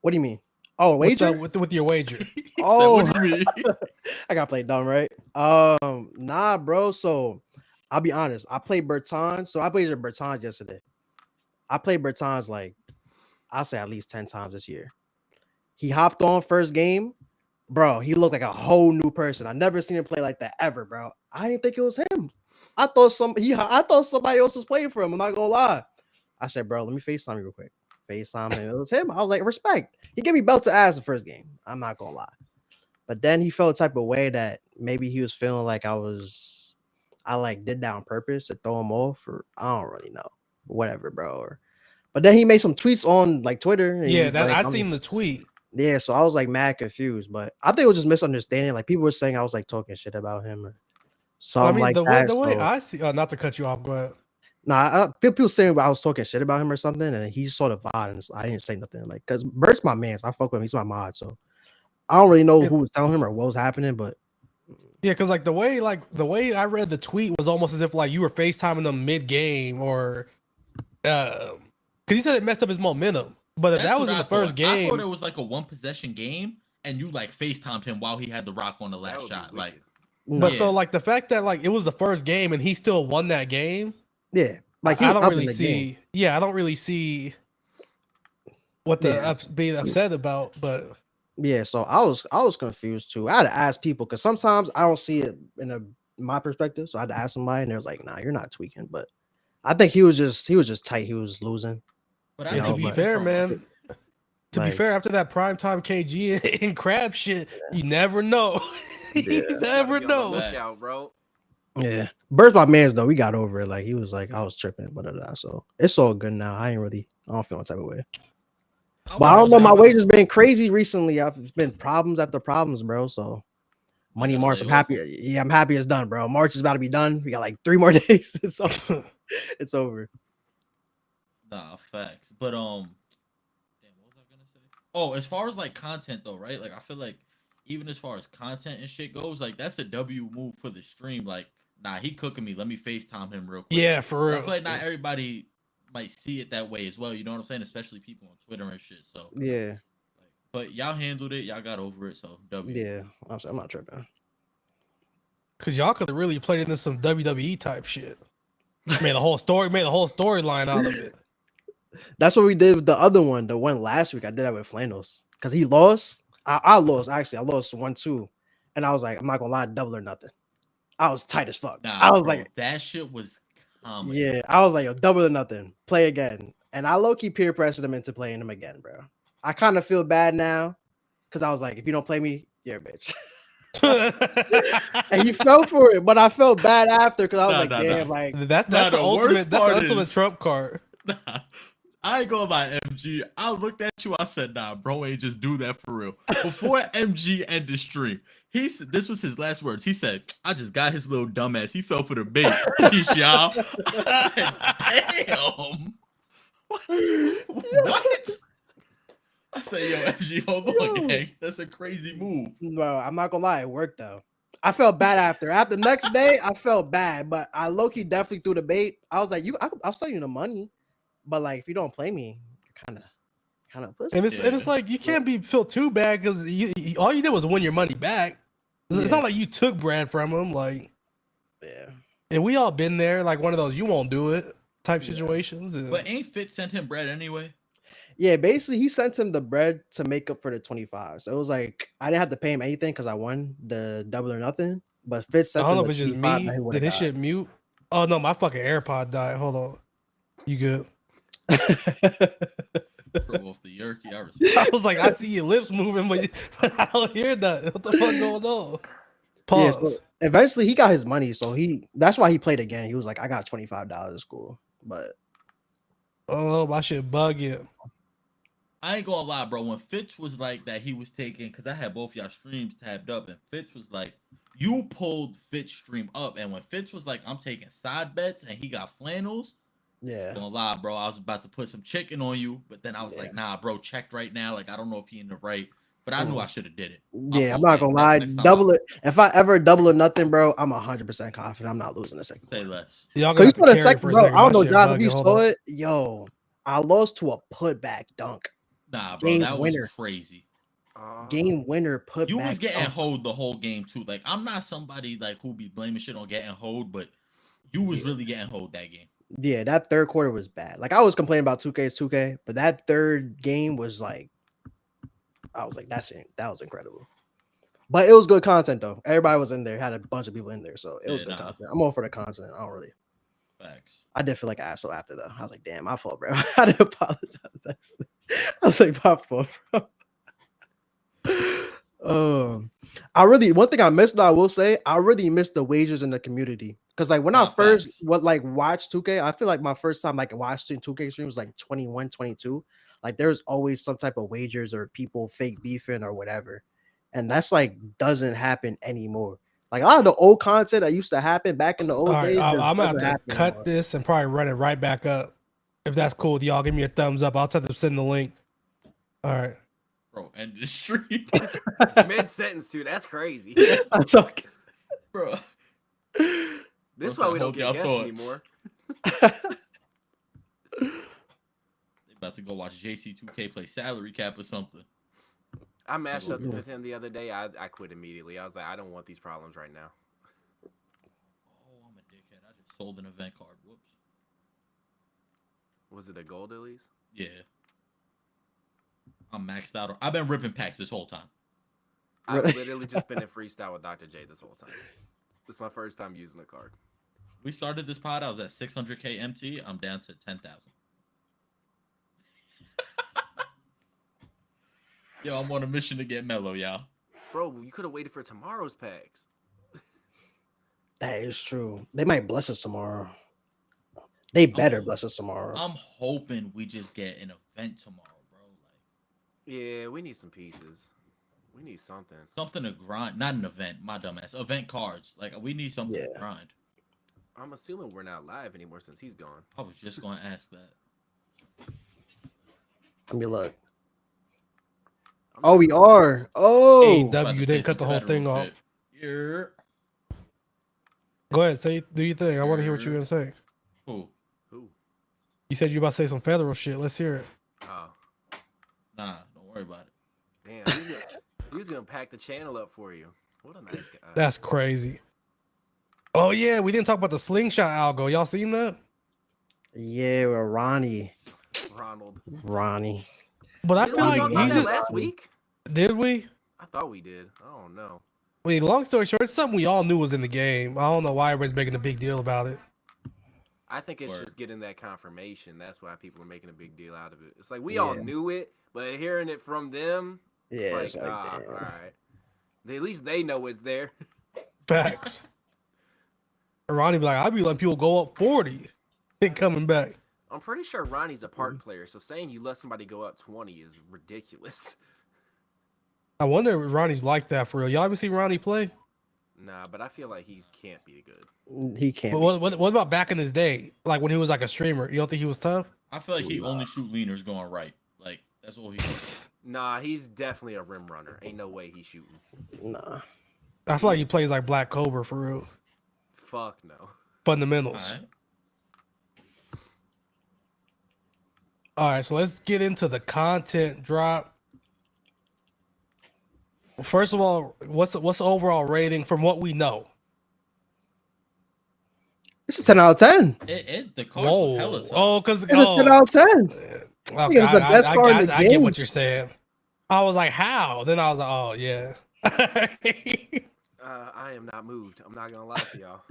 What do you mean? Oh, wager with your wager. Oh, what do you mean? I gotta play dumb, right? Nah, bro. So I'll be honest. I played Bertans. So I played Bertans yesterday. I played Bertans like I'll say at least 10 times this year. He hopped on first game, bro. He looked like a whole new person. I never seen him play like that ever, bro. I didn't think it was him. I thought somebody else was playing for him. I'm not gonna lie. I said, bro, let me FaceTime you real quick. FaceTime, and it was him. I was like, respect. He gave me belt to ass the first game. I'm not gonna lie. But then he felt a type of way that maybe he was feeling like I like did that on purpose to throw him off, or I don't really know. Whatever, bro. But then he made some tweets on like Twitter. Yeah, I seen the tweet. Yeah, so I was like mad confused, but I think it was just misunderstanding. Like people were saying I was like talking shit about him. So I mean, the way I see, not to cut you off, go ahead. Nah, people saying I was talking shit about him or something, and he saw the VOD, and I didn't say nothing. Like, cause Bert's my man, so I fuck with him. He's my mod, so I don't really know Yeah. who was telling him or what was happening, but Yeah, because like the way I read the tweet was almost as if like you were FaceTiming them mid game or because he said it messed up his momentum. But if That's that what was in I the first thought. I thought game, it was like a one possession game, and you like FaceTimed him while he had the rock on the That last would be shot. Like, wicked. no, but so like the fact that like it was the first game and he still won that game, yeah, like he I was don't up really in the game. see. Yeah, I don't really see what the Yeah. being upset about. But Yeah, so I was confused too. I had to ask people because sometimes I don't see it in my perspective. So I had to ask somebody, and they was like, "Nah, you're not tweaking." But I think he was just tight. He was losing. but I and to know be but fair, from a- man, to be like, fair, after that primetime KG and crab shit, you never know. Yeah. You never Gotta be on the know. lookout, bro. yeah, Bird's my man's though. We got over it. Like he was like, I was tripping, but so it's all good now. I don't feel no type of way. But I don't know. My wages been crazy recently. It's been problems after problems, bro. So money gotta March, lay I'm off happy. Yeah, I'm happy it's done, bro. March is about to be done. We got like 3 more days. So it's over. Nah, facts. But damn, what was I gonna say? Oh, as far as like content though, right? Like I feel like even as far as content and shit goes, like that's a W move for the stream. Like, nah, he cooking me. Let me FaceTime him real quick. Yeah, for But I real. feel like not everybody might see it that way as well. You know what I'm saying? Especially people on Twitter and shit. So, Yeah, like, but y'all handled it. Y'all got over it. So W. yeah. I'm not tripping. Cause y'all could have really played into some WWE type shit. Made the whole storyline out of it. That's what we did with the other one. The one last week, I did that with Flanos because he lost. I lost actually. I lost 1-2, and I was like, I'm not gonna lie, double or nothing. I was tight as fuck. Nah, I was bro, like, that shit was comedy. yeah, I was like, yo, double or nothing, play again. And I low key peer pressured him into playing him again, bro. I kind of feel bad now because I was like, if you don't play me, you're a bitch. And he fell for it, but I felt bad after because I was Nah, like, nah, damn, nah. like that's Nah, the the ultimate. worst That's the part ultimate is- trump card. Nah, I ain't going by MG. I looked at you. I said, "Nah, bro, ain't just do that for real." Before MG ended stream, this was his last words. He said, "I just got his little dumbass. He fell for the bait." Peace, y'all. I said, "Damn, what?" I said, "Yo, MG, hold on, gang. That's a crazy move." bro, I'm not gonna lie, it worked though. I felt bad after. After the next day, I felt bad, but I low key definitely threw the bait. I was like, I'll sell you the money, but like if you don't play me, you're kind of pussy. And it's Yeah. like you can't feel too bad because all you did was win your money back. It's Yeah. not like you took bread from him. Like, Yeah. and we all been there. Like one of those you won't do it type Yeah. situations. And But ain't Fit sent him bread anyway? Yeah, basically he sent him the bread to make up for the 25. So it was like I didn't have to pay him anything because I won the double or nothing. But Fitz I sent don't him know the if it's just 25 me. that he would Did his have shit mute? Oh no, my fucking AirPod died. Hold on. You good? got. Throw off the yerky. I respect. I was like, I see your lips moving, but I don't hear nothing. What the fuck going on? Yeah, Pause. so eventually he got his money, so that's why he played again. He was like, I got $25 at school. But Oh, my shit bugging. I ain't gonna lie, bro. When Fitz was like that, he was taking because I had both y'all streams tabbed up, and Fitz was like, you pulled Fitz stream up, and when Fitz was like, I'm taking side bets, and he got flannels. yeah. Gonna lie, bro. I was about to put some chicken on you, but then I was like, nah, bro. Checked right now. Like I don't know if he in the right, but I knew I should have did it. My Yeah, I'm fault, not gang. gonna lie. Next time Double it. If I ever double or nothing, bro, I'm 100% confident I'm not losing a second. Say less. Y'all Cause gonna you have to saw the carry second, for a bro. second. I don't My know, shit John, if bugging. you Hold saw on. it. Yo, I lost to a putback dunk. Nah, bro. Game That was winner. crazy. Game winner putback. You was getting dunk. hoed the whole game too. Like I'm not somebody like who be blaming shit on getting hoed, but you was really getting hoed that game. Yeah, that third quarter was bad. Like I was complaining about 2K's 2K, but that third game was like, I was like, that was incredible. But it was good content though. Everybody was in there, had a bunch of people in there, so it was Yeah, good nah. content. I'm all for the content. I don't really. Facts. I did feel like an asshole after though. I was like, damn, my fault, bro. I didn't apologize. I was like, my fault, bro. One thing I missed though, I will say, I really missed the wagers in the community. Cause like when I first facts. watched 2K, I feel like my first time like watching 2K stream was like 21, 22. Like there's always some type of wagers or people fake beefing or whatever. And that's like doesn't happen anymore. Like a lot of the old content that used to happen back in the old All right, days. I'm gonna doesn't have to happen cut anymore. this and probably run it right back up. If that's cool with y'all, give me a thumbs up. I'll tell them to send the link. All right. Bro, end the stream. Mid sentence, too. That's crazy. I'm talking. Bro. This is Bro, why we don't hold get y'all guests thoughts. anymore. They about to go watch JC2K play salary cap or something. I matched up with him the other day. I quit immediately. I was like, I don't want these problems right now. Oh, I'm a dickhead. I just sold an event card. Whoops. Was it a gold at least? Yeah. I'm maxed out. I've been ripping packs this whole time. I've Really? literally just been in freestyle with Dr. J this whole time. This is my first time using the card. We started this pod. I was at 600K MT. I'm down to 10,000. Yo, I'm on a mission to get mellow, y'all. Bro, you could have waited for tomorrow's packs. That is true. They might bless us tomorrow. They better bless us tomorrow. I'm hoping we just get an event tomorrow, bro. Like Yeah, we need some pieces. We need something. something to grind. Not an event, my dumbass. Event cards. Like we need something to Yeah. grind. I'm assuming we're not live anymore since he's gone. I was just going to ask that. Let me look. I'm Oh, not- we are. Oh, About AW to didn't say cut the some whole federal thing shit. off. Yeah. Go ahead, do your thing. I want to hear what you're gonna say. Cool. Who? You said you about to say some federal shit. Let's hear it. Oh, Nah, don't worry about it. damn. He was gonna pack the channel up for you. What a nice guy. That's crazy. Oh yeah, we didn't talk about the slingshot algo. Y'all seen that? yeah, well, Ronnie. Ronald. Ronnie. But I Didn't feel we like talk he about that just last week? did we? I thought we did. I don't know. I mean, long story short, it's something we all knew was in the game. I don't know why everybody's making a big deal about it. I think it's Word. just getting that confirmation. That's why people are making a big deal out of it. It's like we all Yeah. knew it, but hearing it from them, Yeah, it's like, all damn. right. At least they know it's there. Facts. Ronnie be like, I'd be letting people go up 40 and coming back. I'm pretty sure Ronnie's a park player, so saying you let somebody go up 20 is ridiculous. I wonder if Ronnie's like that for real. Y'all ever see Ronnie play? Nah, but I feel like he can't be good. He can't. But what about back in his day? Like when he was like a streamer? You don't think he was tough? I feel like he only shoot leaners going right. Like that's all he does. Nah, he's definitely a rim runner. Ain't no way he's shooting. Nah. I feel like he plays like Black Cobra for real. Fuck no. Fundamentals. All right. All right, so let's get into the content drop. First of all, what's the overall rating from what we know? It's a 10 out of 10. The cards were hella tough. Oh, because It's a 10 out of 10. okay, think it's the best card in the I get game. what you're saying. I was like, how? Then I was like, oh yeah. I am not moved. I'm not gonna lie to y'all.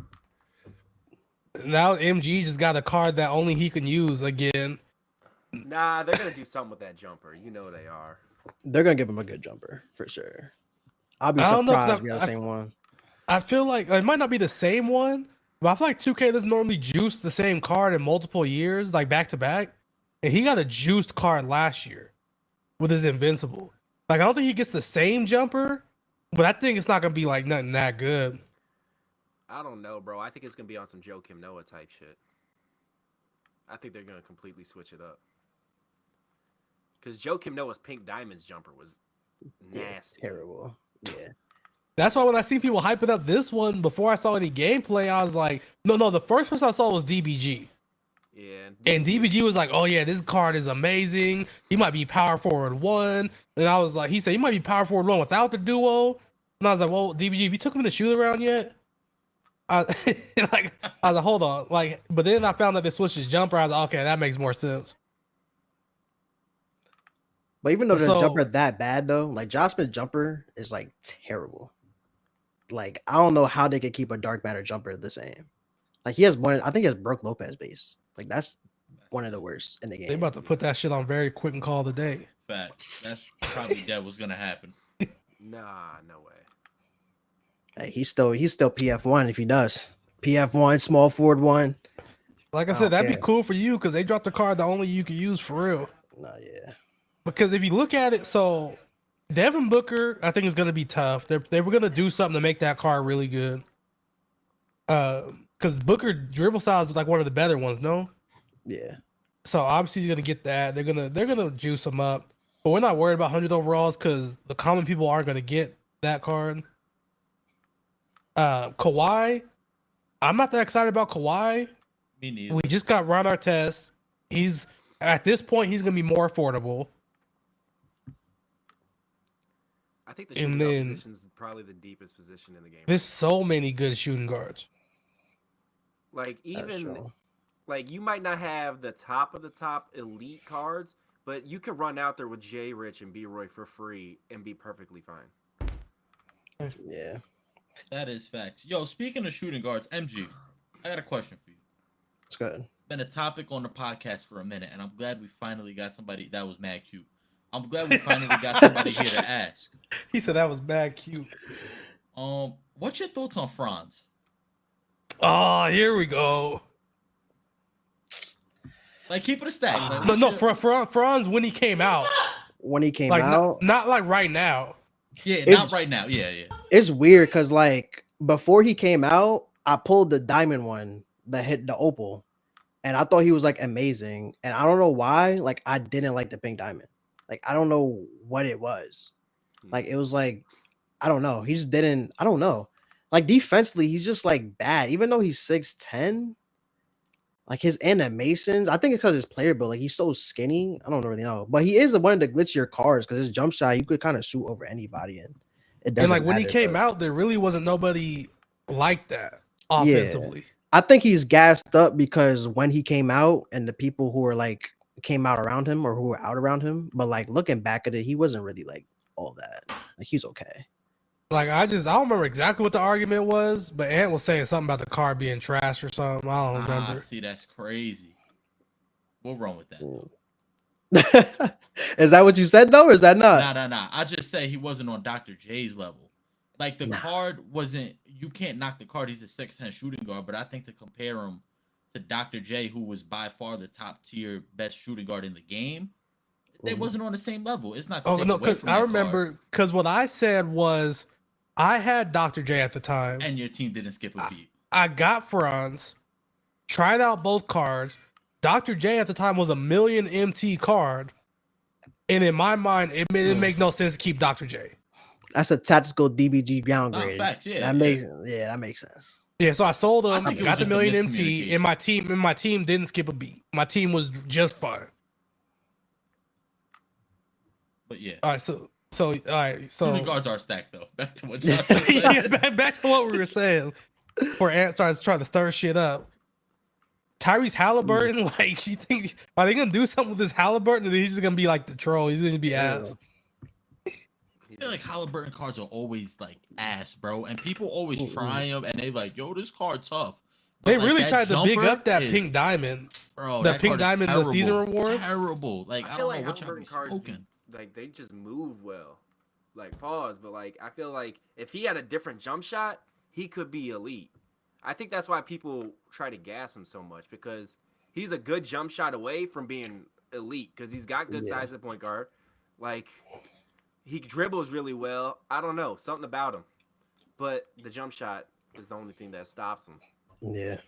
Now MG just got a card that only he can use again. Nah, they're gonna do something with that jumper. You know they are. They're gonna give him a good jumper for sure. I'll be I don't know, 'cause surprised we got the I- same one. I feel like it might not be the same one, but I feel like 2K doesn't normally juice the same card in multiple years, like back to back. And he got a juiced card last year with his Invincible. Like I don't think he gets the same jumper, but I think it's not gonna be like nothing that good. I don't know, bro. I think it's gonna be on some Joe Kim Noah type shit. I think they're gonna completely switch it up. Because Joe Kim Noah's Pink Diamonds jumper was nasty. Terrible. Yeah. That's why when I see people hyping up this one before I saw any gameplay, I was like, no, the first person I saw was DBG. Yeah. And DBG was like, oh yeah, this card is amazing. He might be power forward 1. And I was like, he said he might be power forward 1 without the duo. And I was like, well, DBG, have you took him to shoot around yet? I was like, hold on. Like, but then I found that they switched his jumper. I was like, okay, that makes more sense. But even though the So- jumper that bad though, like Josh Smith's jumper is like terrible. Like I don't know how they could keep a dark matter jumper the same. Like he has one, I think he has Brooke Lopez base. Like that's one of the worst in the game. They about to put that shit on very quick and call the day. Facts. That's probably that was gonna happen. Nah, no way. Hey, he's still PF1 if he does. PF1, small forward 1. Like I I said, don't that'd be care. cool for you because they dropped a card that only you can use for real. Nah, yeah. Because if you look at it, so Devin Booker, I think is going to be tough. They were going to do something to make that card really good. Because Booker dribble style is like one of the better ones, no? Yeah. So obviously he's going to get that. They're gonna juice him up, but we're not worried about 100 overalls because the common people aren't going to get that card. Kawhi, I'm not that excited about Kawhi. Me neither. We just got Ron Artest. He's at this point he's going to be more affordable. I think the And shooting guard then- position is probably the deepest position in the game. There's so many good shooting guards. Like That's even true. like you might not have the top of the top elite cards, but you could run out there with Jay Rich and B Roy for free and be perfectly fine. Yeah. That is facts. Yo, speaking of shooting guards, MG, I got a question for you. It's good. Been a topic on the podcast for a minute, and I'm glad we finally got somebody that was mad cute. I'm glad we finally got somebody here to ask. He said that was bad cute. What's your thoughts on Franz? Oh, here we go. Like, keep it a stack. Like, No, what's no, your- Franz when he came out, When he came like out, not like right now. Yeah, It's- not right now. Yeah, yeah. it's weird because like before he came out, I pulled the diamond one that hit the opal, and I thought he was like amazing. And I don't know why, like I didn't like the pink diamond. Like I don't know what it was. Like it was like I don't know. He just didn't. I don't know. Like defensively, he's just like bad. Even though he's 6'10", like his animations. I think it's because his player build. Like he's so skinny. I don't really know, but he is one of the glitchier cards because his jump shot you could kind of shoot over anybody and it doesn't. And like when he matter, came but- out, there really wasn't nobody like that offensively. I think he's gassed up because when he came out and the people who were like came out around him or who were out around him, but like looking back at it, he wasn't really like all that. Like he's okay. Like I don't remember exactly what the argument was, but Ant was saying something about the car being trash or something. I don't remember. See, that's crazy. We'll run with that. Is that what you said though, or is that not? Nah. I just say he wasn't on Dr. J's level. Like the card wasn't. You can't knock the card. He's a 6'10" shooting guard, but I think to compare him to Dr. J, who was by far the top tier best shooting guard in the game, they wasn't on the same level. It's not. To Oh take no, away because from I that remember card. because what I said was I had Dr. J at the time. And your team didn't skip a beat. I got Franz, tried out both cards. Dr. J at the time was a million MT card. And in my mind, it didn't make no sense to keep Dr. J. That's a tactical DBG downgrade. facts, yeah, that makes sense. Yeah, so I sold I him, think it was got the just a million MT, miscommunication. and my team didn't skip a beat. My team was just fine. But yeah, All right, so all right, so shooting guards are stacked though. Back to what y'all was saying. yeah, back to what we were saying. Before Ant starts trying to stir shit up. Tyrese Halliburton, like, you think are they gonna do something with this Halliburton, or he's just gonna be like the troll? He's gonna be ass. I feel like Halliburton cards are always like ass, bro, and people always try them, and they like, yo, this card tough. But, They like, really that tried to big jumper up that is- pink diamond. bro. the that pink card is diamond, the season terrible, reward? Terrible. Like I I feel don't like know what y'all Halliburton be cards, smoking. like they just move well. Like pause, but like I feel like if he had a different jump shot, he could be elite. I think that's why people try to gas him so much because he's a good jump shot away from being elite because he's got good size at point guard. Like he dribbles really well. I don't know, something about him. But the jump shot is the only thing that stops him. Yeah.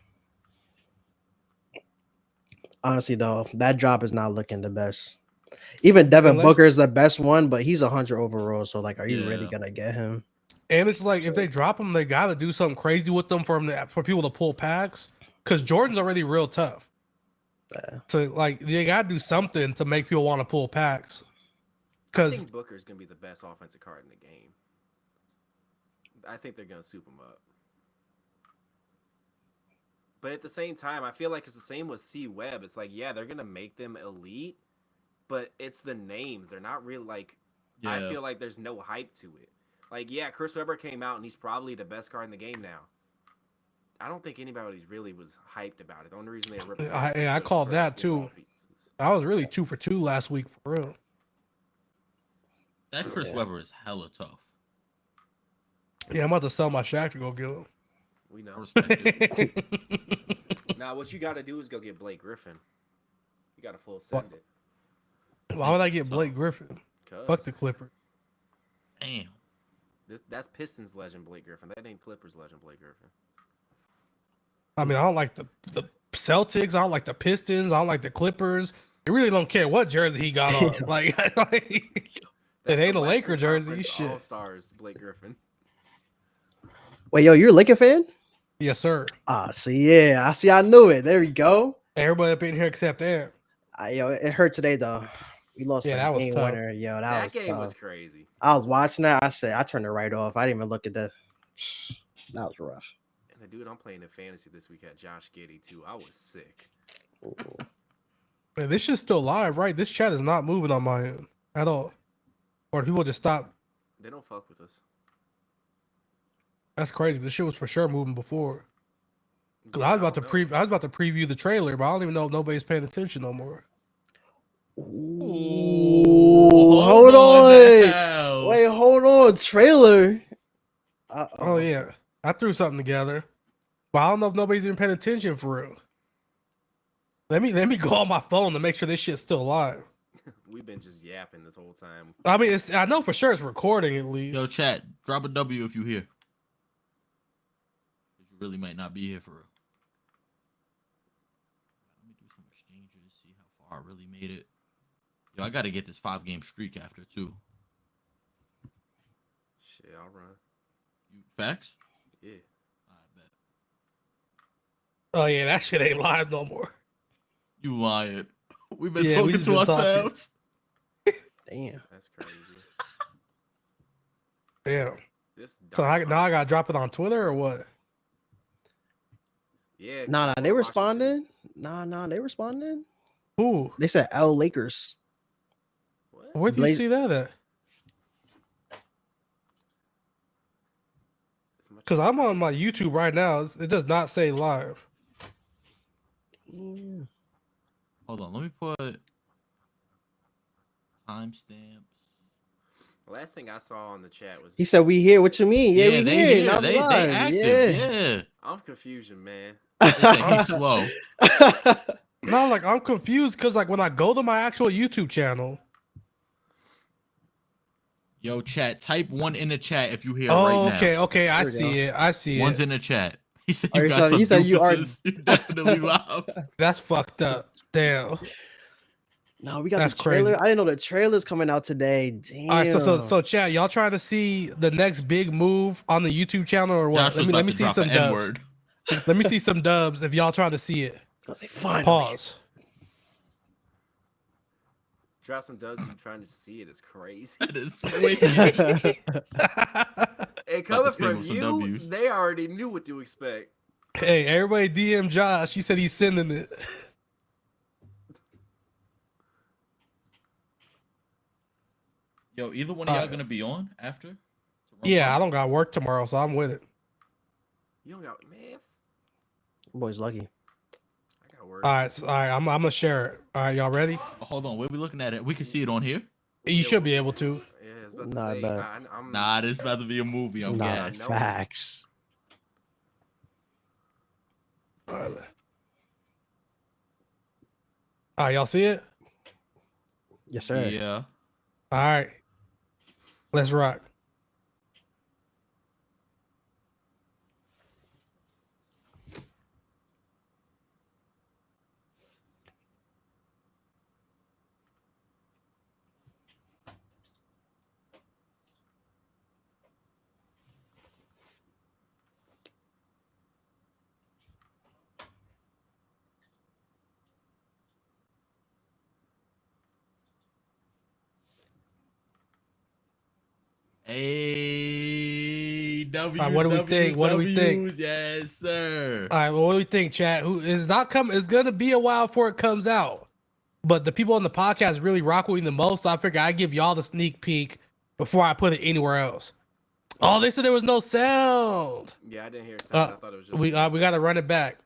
Honestly, though, that drop is not looking the best. Even Devin Unless- Booker is the best one, but he's 100 overall. So, like, are you really Yeah. gonna get him? And it's like if they drop him, they gotta do something crazy with them for people to pull packs. Cause Jordan's already real tough. Yeah. So like they gotta do something to make people want to pull packs. I Cause think Booker's gonna be the best offensive card in the game. I think they're gonna soup him up. But at the same time, I feel like it's the same with C Webb. It's like, yeah, they're gonna make them elite, but it's the names. They're not real. Like, I Yeah. feel like there's no hype to it. Like, yeah, Chris Webber came out and he's probably the best card in the game now. I don't think anybody really was hyped about it. The only reason they ripped I called that too. I was really 2 for 2 last week for real. That Chris Yeah. Webber is hella tough. Yeah, I'm about to sell my Shaq to go get him. We I know. respect it. Now, what you got to do is go get Blake Griffin. You got to full send it. Why would I get Blake Griffin? 'Cause Fuck the Clippers. Damn. That's Pistons legend Blake Griffin. That ain't Clippers legend Blake Griffin. I mean, I don't like the Celtics. I don't like the Pistons. I don't like the Clippers. I really don't care what jersey he got on. Like it That's ain't the a Laker Western jersey. Conference Shit. All-Stars Blake Griffin. Wait, yo, you're a Laker fan? Yes, sir. Ah, see, yeah, I knew it. There we go. Everybody up in here except Ant. Yo, it hurt today though. We lost Yeah, a that was game tough. winner. Yo, that That was game tough. was crazy. I was watching that. I turned it right off. I didn't even look at the. That was rough. And the dude I'm playing in fantasy this week had Josh Giddey too. I was sick. Man, this shit's still live, right? This chat is not moving on my end at all. Or people just stop. They don't fuck with us. That's crazy. This shit was for sure moving before. Cause Yeah, I was about to don't know. I was about to preview the trailer, but I don't even know if nobody's paying attention no more. Ooh, hold on. now. Wait, hold on. Trailer. Oh yeah, I threw something together, but I don't know if nobody's even paying attention for real. Let me go on my phone to make sure this shit's still live. We've been just yapping this whole time. I mean, I know for sure it's recording at least. Yo, chat, drop a W if you here. You really might not be here for real. Let me do some exchanges, see how far I really made it. Yo, I gotta get this 5-game streak after too. Shit, I'll run. You facts? Yeah. I bet. Oh yeah, that shit ain't live no more. You lying. We've been Yeah, we talking just to been talking. ourselves. Damn. That's crazy. Damn. This So now I gotta drop it on Twitter or what? Yeah. Nah, people they are watching too. responded. Nah, they responded. Who? They said L Lakers. What? Where do you Blaze- see that at? Because I'm on my YouTube right now. It does not say live. Yeah. Hold on, let me put timestamps. The last thing I saw on the chat was He said, "We here." What you mean? Yeah, we they here. here. Now They live. active. Yeah. Yeah. I'm confusion, man. They say he's slow. No, like I'm confused because like when I go to my actual YouTube channel. Yo, chat, type 1 in the chat if you here Oh, right now. okay. I There we see it. I see One's it. in the chat. He said Oh, you he got said- some he said you are- doofuses. You definitely live. That's fucked up. Damn. No, we got That's the trailer. crazy. I didn't know the trailer's coming out today. Damn. All right, so chat, y'all trying to see the next big move on the YouTube channel or what? Josh was Let about me to see drop some an dubs. N-word. Let me see some dubs if y'all trying to see it. I was like, finally. Pause. Drop some does you trying to see it is crazy. That is wicked. And coming to ping from with some you, W's. they already knew what to expect. Hey, everybody DM Josh. He said he's sending it. Yo, either one of y'all gonna be on after? To run Yeah, by? I don't got work tomorrow, so I'm with it. You don't got man. Boy's lucky. I got work. All right, I'm gonna share it. All right, y'all ready? Oh, hold on, where we looking at it? We can see it on here. You should be able to. Yeah, I was about Nah, to say. but- I'm Nah, this about to be a movie. I'm Nah, gassed. no. facts. All right, y'all see it? Yes, sir. Yeah. All right, let's rock. Hey, W's, what do we think? What do we think? W's, yes, sir. All right, well, what do we think, chat? Who is not coming? It's gonna be a while before it comes out, but the people on the podcast really rock with me the most. So I figure I give y'all the sneak peek before I put it anywhere else. Oh, they said there was no sound. Yeah, I didn't hear sound. I thought it was just We got to run it back.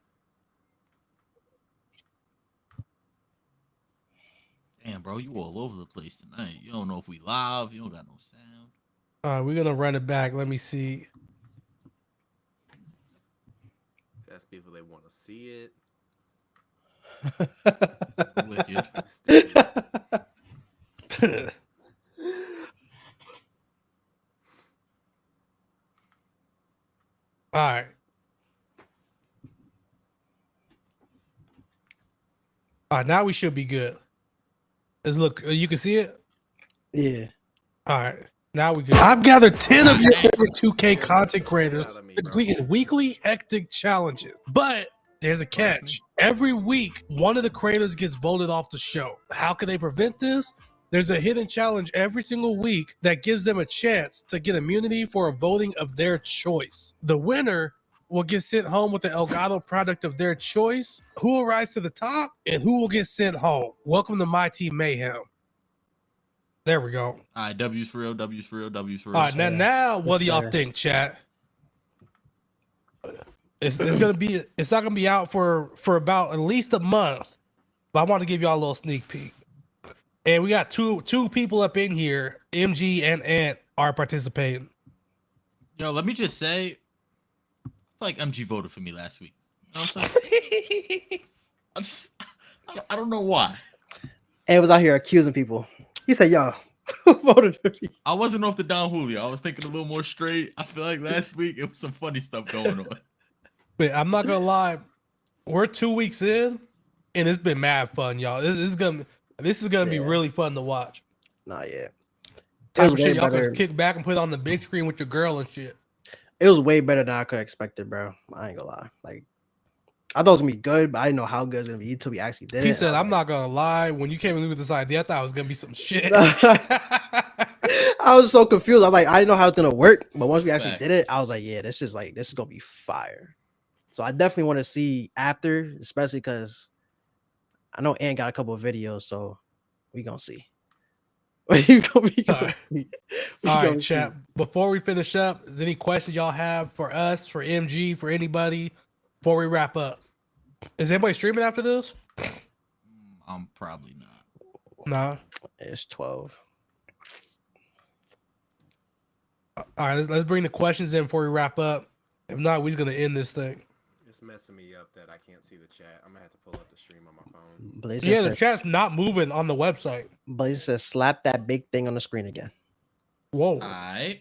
Damn, bro, you all over the place tonight. You don't know if we live. You don't got no sound. All right, we're gonna run it back. Let me see. ask people they want to see Wicked. it. right. All right, now we should be good. Let's look. You can see it? Yeah. All right. Now we good. I've gathered 10 of your favorite 2K content creators Out of me, to bro. complete weekly hectic challenges. But there's a catch. Every week, one of the creators gets voted off the show. How can they prevent this? There's a hidden challenge every single week that gives them a chance to get immunity for a voting of their choice. The winner will get sent home with the Elgato product of their choice. Who will rise to the top and who will get sent home? Welcome to My Team Mayhem. There we go. All right, W's for real, W's for real, W's for real. All right, now what do y'all think, chat? It's not gonna be out for about at least a month, but I want to give y'all a little sneak peek. And we got two people up in here. MG and Ant are participating. Yo, let me just say, I feel like MG voted for me last week. You know what I'm saying? I don't know why. And was out here accusing people. He said, "Yo, who voted for me?" I wasn't off the Don Julio. I was thinking a little more straight. I feel like last week it was some funny stuff going on. But I'm not gonna lie, we're 2 weeks in, and it's been mad fun, y'all. This is gonna be really fun to watch. Nah, yeah. Type of shit y'all can kick back and put it on the big screen with your girl and shit. It was way better than I could expect it, bro. I ain't gonna lie. Like, I thought it was gonna be good, but I didn't know how good it's gonna be until we actually did it. He said, "I'm not gonna lie. When you came in with this idea, I thought it was gonna be some shit." I was so confused. I didn't know how it's gonna work, but once we actually did it, I was like, "Yeah, this is gonna be fire." So I definitely want to see after, especially because I know Ant got a couple of videos, so we gonna see. All right, chat. Before we finish up, is there any questions y'all have for us, for MG, for anybody before we wrap up? Is anybody streaming after this? I'm probably not. Nah. It's 12. All right, let's bring the questions in before we wrap up. If not, we're gonna end this thing. It's messing me up that I can't see the chat. I'm gonna have to pull up the stream on my phone. Blazer the chat's not moving on the website. Blazer says, "Slap that big thing on the screen again." Whoa. All right.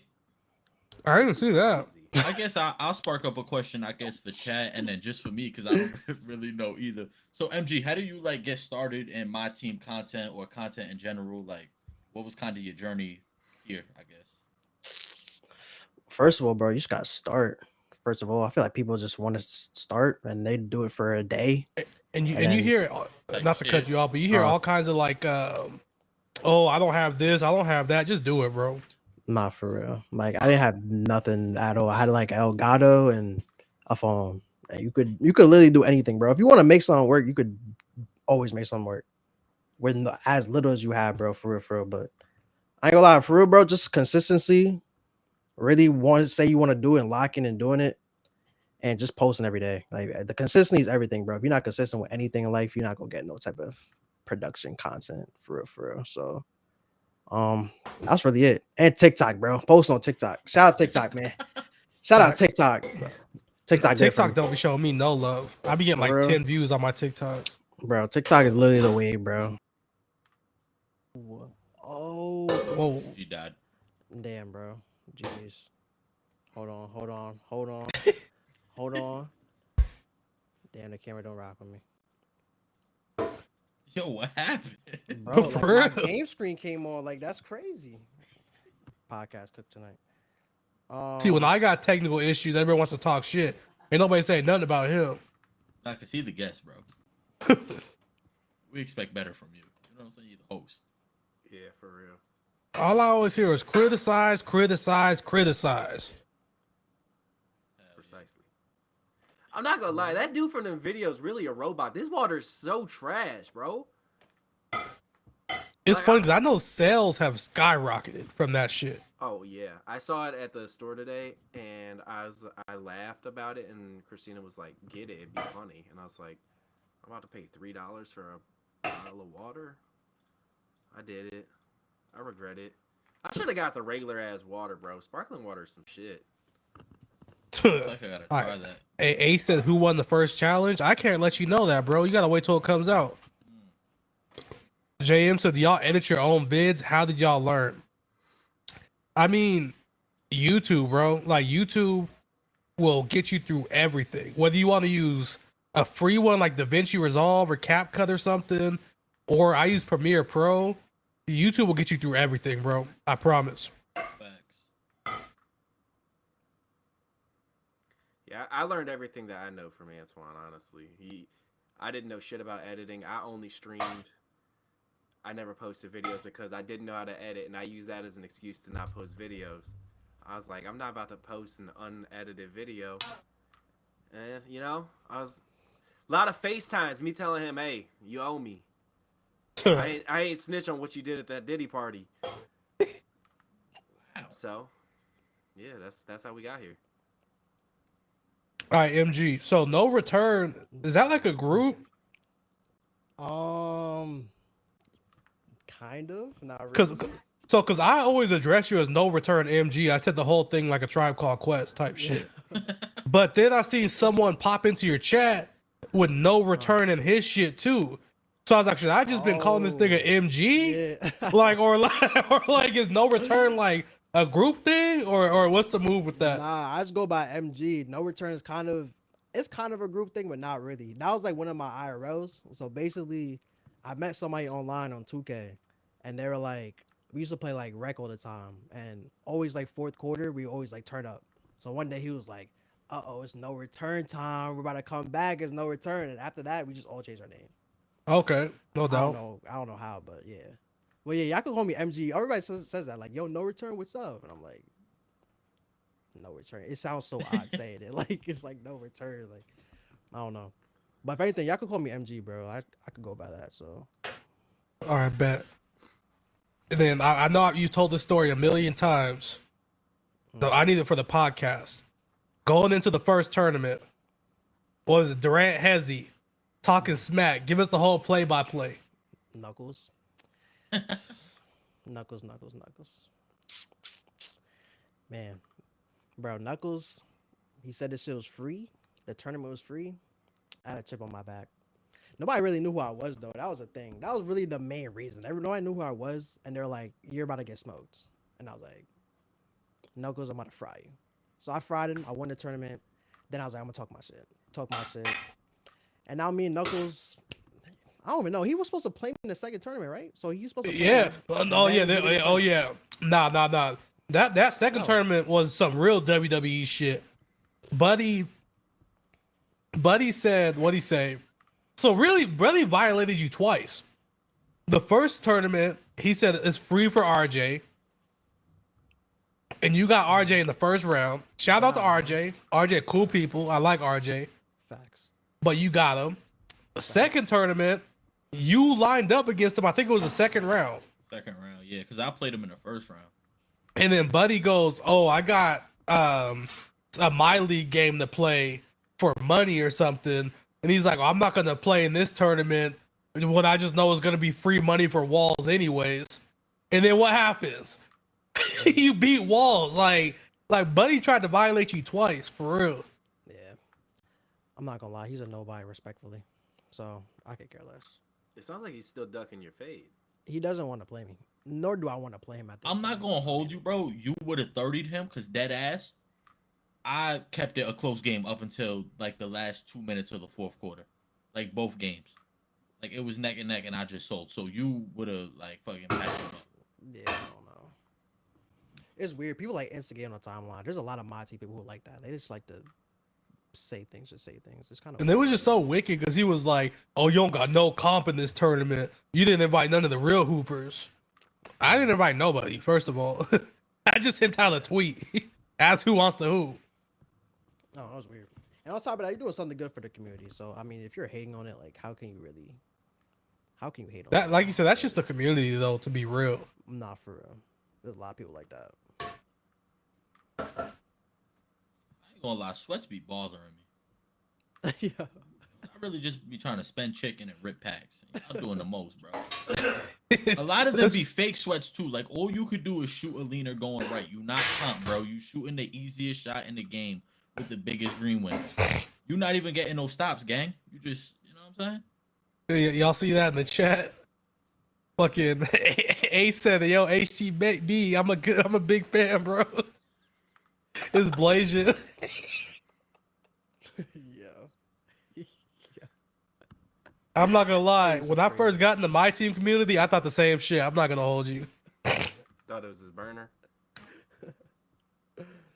I didn't see that. I guess I'll spark up a question, I guess, for chat and then just for me, because I don't really know either. So, MG, how do you like get started in My Team content or content in general? Like, what was kind of your journey here, I guess? First of all, bro, you just gotta start. First of all, I feel like people just want to start and they do it for a day. And you hear, not to cut you off, but you hear all kinds of like, oh, I don't have this, I don't have that. Just do it, bro. Not for real. Like, I didn't have nothing at all. I had like Elgato and a phone. And you could literally do anything, bro. If you want to make something work, you could always make something work with as little as you have, bro. For real. But I ain't gonna lie, for real, bro. Just consistency. Really want to say you want to do it and lock in and doing it, and just posting every day. Like, the consistency is everything, bro. If you're not consistent with anything in life, you're not gonna get no type of production content for real. So that's really it. And TikTok, bro. Post on TikTok. Shout out TikTok, man. Shout out TikTok. TikTok don't be showing me no love. I be getting like Bro. 10 views on my TikToks. Bro, TikTok is literally the way, bro. Oh, Whoa. You died. damn, bro. Jeez. Hold on. Damn, the camera don't rock with me. Yo, what happened? Bro, For like, my real? game screen came on. Like, that's crazy. Podcast cooked tonight. See, when I got technical issues, everyone wants to talk shit. Ain't nobody saying nothing about him. I can see the guest, bro. We expect better from you. You know what I'm saying? You're the host. Yeah, for real. All I always hear is criticize. Precisely. I'm not gonna lie, that dude from them videos really a robot. This water is so trash, bro. It's Like, funny because I know sales have skyrocketed from that shit. Oh yeah, I saw it at the store today, and I laughed about it, and Christina was like, "Get it, it'd be funny," and I was like, "I'm about to pay $3 for a bottle of water." I did it. I regret it. I should have got the regular ass water, bro. Sparkling water is some shit. I like I gotta try Alright. that. A said, "Who won the first challenge?" I can't let you know that, bro. You gotta wait till it comes out. JM said, "Do y'all edit your own vids? How did y'all learn?" I mean, YouTube, bro. Like YouTube, will get you through everything. Whether you want to use a free one like DaVinci Resolve or CapCut or something, or I use Premiere Pro, YouTube will get you through everything, bro. I promise. Facts. Yeah, I learned everything that I know from Antoine. Honestly, I didn't know shit about editing. I only streamed. I never posted videos because I didn't know how to edit, and I used that as an excuse to not post videos. I was like, I'm not about to post an unedited video. And, you know, a lot of FaceTimes, me telling him, hey, you owe me. I ain't snitch on what you did at that Diddy party. Wow. So, yeah, that's how we got here. All right, MG. So no return. Is that like a group? Kind of, not Because really. because I always address you as no return MG. I said the whole thing like a Tribe Called Quest type shit. But then I seen someone pop into your chat with no return in his shit too. So I was like, should I just been calling this nigga MG? Yeah. or like is no return like a group thing or what's the move with that? Nah, I just go by MG. No return is kind of a group thing, but not really. That was like one of my IRLs. So basically, I met somebody online on 2K, and they were like, we used to play like rec all the time, and always like fourth quarter, we always like turn up. So one day he was like, "Uh-oh, it's no return time. We're about to come back. It's no return." And after that, we just all changed our name. Okay, no doubt. I don't know how, but yeah. Well, yeah, y'all can call me MG. Everybody says that, like, yo, no return, what's up? And I'm like, no return. It sounds so odd saying it. Like, it's like no return. Like, I don't know. But if anything, y'all can call me MG, bro. I could go by that. So, All right, bet. And then I know you told this story a million times. So I need it for the podcast. Going into the first tournament, what was it? Durant Hezzy talking smack. Give us the whole play-by-play. Knuckles. Knuckles. Man, bro, Knuckles, he said this shit was free. The tournament was free. I had a chip on my back. Nobody really knew who I was, though. That was the thing. That was really the main reason. Nobody knew who I was, and they're like, you're about to get smoked. And I was like, Knuckles, I'm about to fry you. So I fried him. I won the tournament. Then I was like, I'm going to talk my shit. And now me and Knuckles, I don't even know. He was supposed to play me in the second tournament, right? So he was supposed to play Yeah. me. Oh, yeah. Oh, yeah. Nah. That second tournament was some real WWE shit. Buddy said, what'd he say? So really violated you twice. The first tournament, he said it's free for RJ. And you got RJ in the first round. Shout out to RJ. RJ, cool people. I like RJ. Facts. But you got him. The second tournament, you lined up against him. I think it was the second round. Second round, yeah, because I played him in the first round. And then Buddy goes, "Oh, I got a my league game to play for money or something." And he's like, "Oh, I'm not gonna play in this tournament when I just know it's gonna be free money for Walls anyways." And then what happens? You beat Walls. Like Buddy tried to violate you twice, for real. Yeah. I'm not gonna lie, he's a nobody, respectfully. So I could care less. It sounds like he's still ducking your fade. He doesn't want to play me, nor do I want to play him at this I'm not point. gonna hold you, bro. You would have 30'd him because dead ass. I kept it a close game up until like the last 2 minutes of the fourth quarter, like both games. Like it was neck and neck, and I just sold. So you would have like fucking passed him up. Yeah, I don't know. It's weird. People like instigate on the timeline. There's a lot of mod team people who like that. They just like to say things. It's kind of. And it was just so wicked because he was like, "Oh, you don't got no comp in this tournament. You didn't invite none of the real hoopers." I didn't invite nobody. First of all, I just sent out a tweet. Ask who wants to hoop. No, that was weird. And on top of that, you're doing something good for the community. So I mean, if you're hating on it, like, how can you hate on That, like you said, that's just the community, though. To be real, Not for real. There's a lot of people like that. I ain't gonna lie, Sweats be bothering me. Yeah. I really just be trying to spend chicken and rip packs. I'm doing the most, bro. A lot of them be fake Sweats too. Like all you could do is shoot a leaner going right. You not comp, bro. You shooting the easiest shot in the game with the biggest green winners. You not even getting no stops, gang. You just, you know what I'm saying? y'all see that in the chat? Fucking A said, "Yo, HTB, I'm a big fan, bro." It's Blasian. Yeah. I'm not gonna lie. This When is I crazy. first got into my team community, I thought the same shit. I'm not gonna hold you. Thought it was his burner.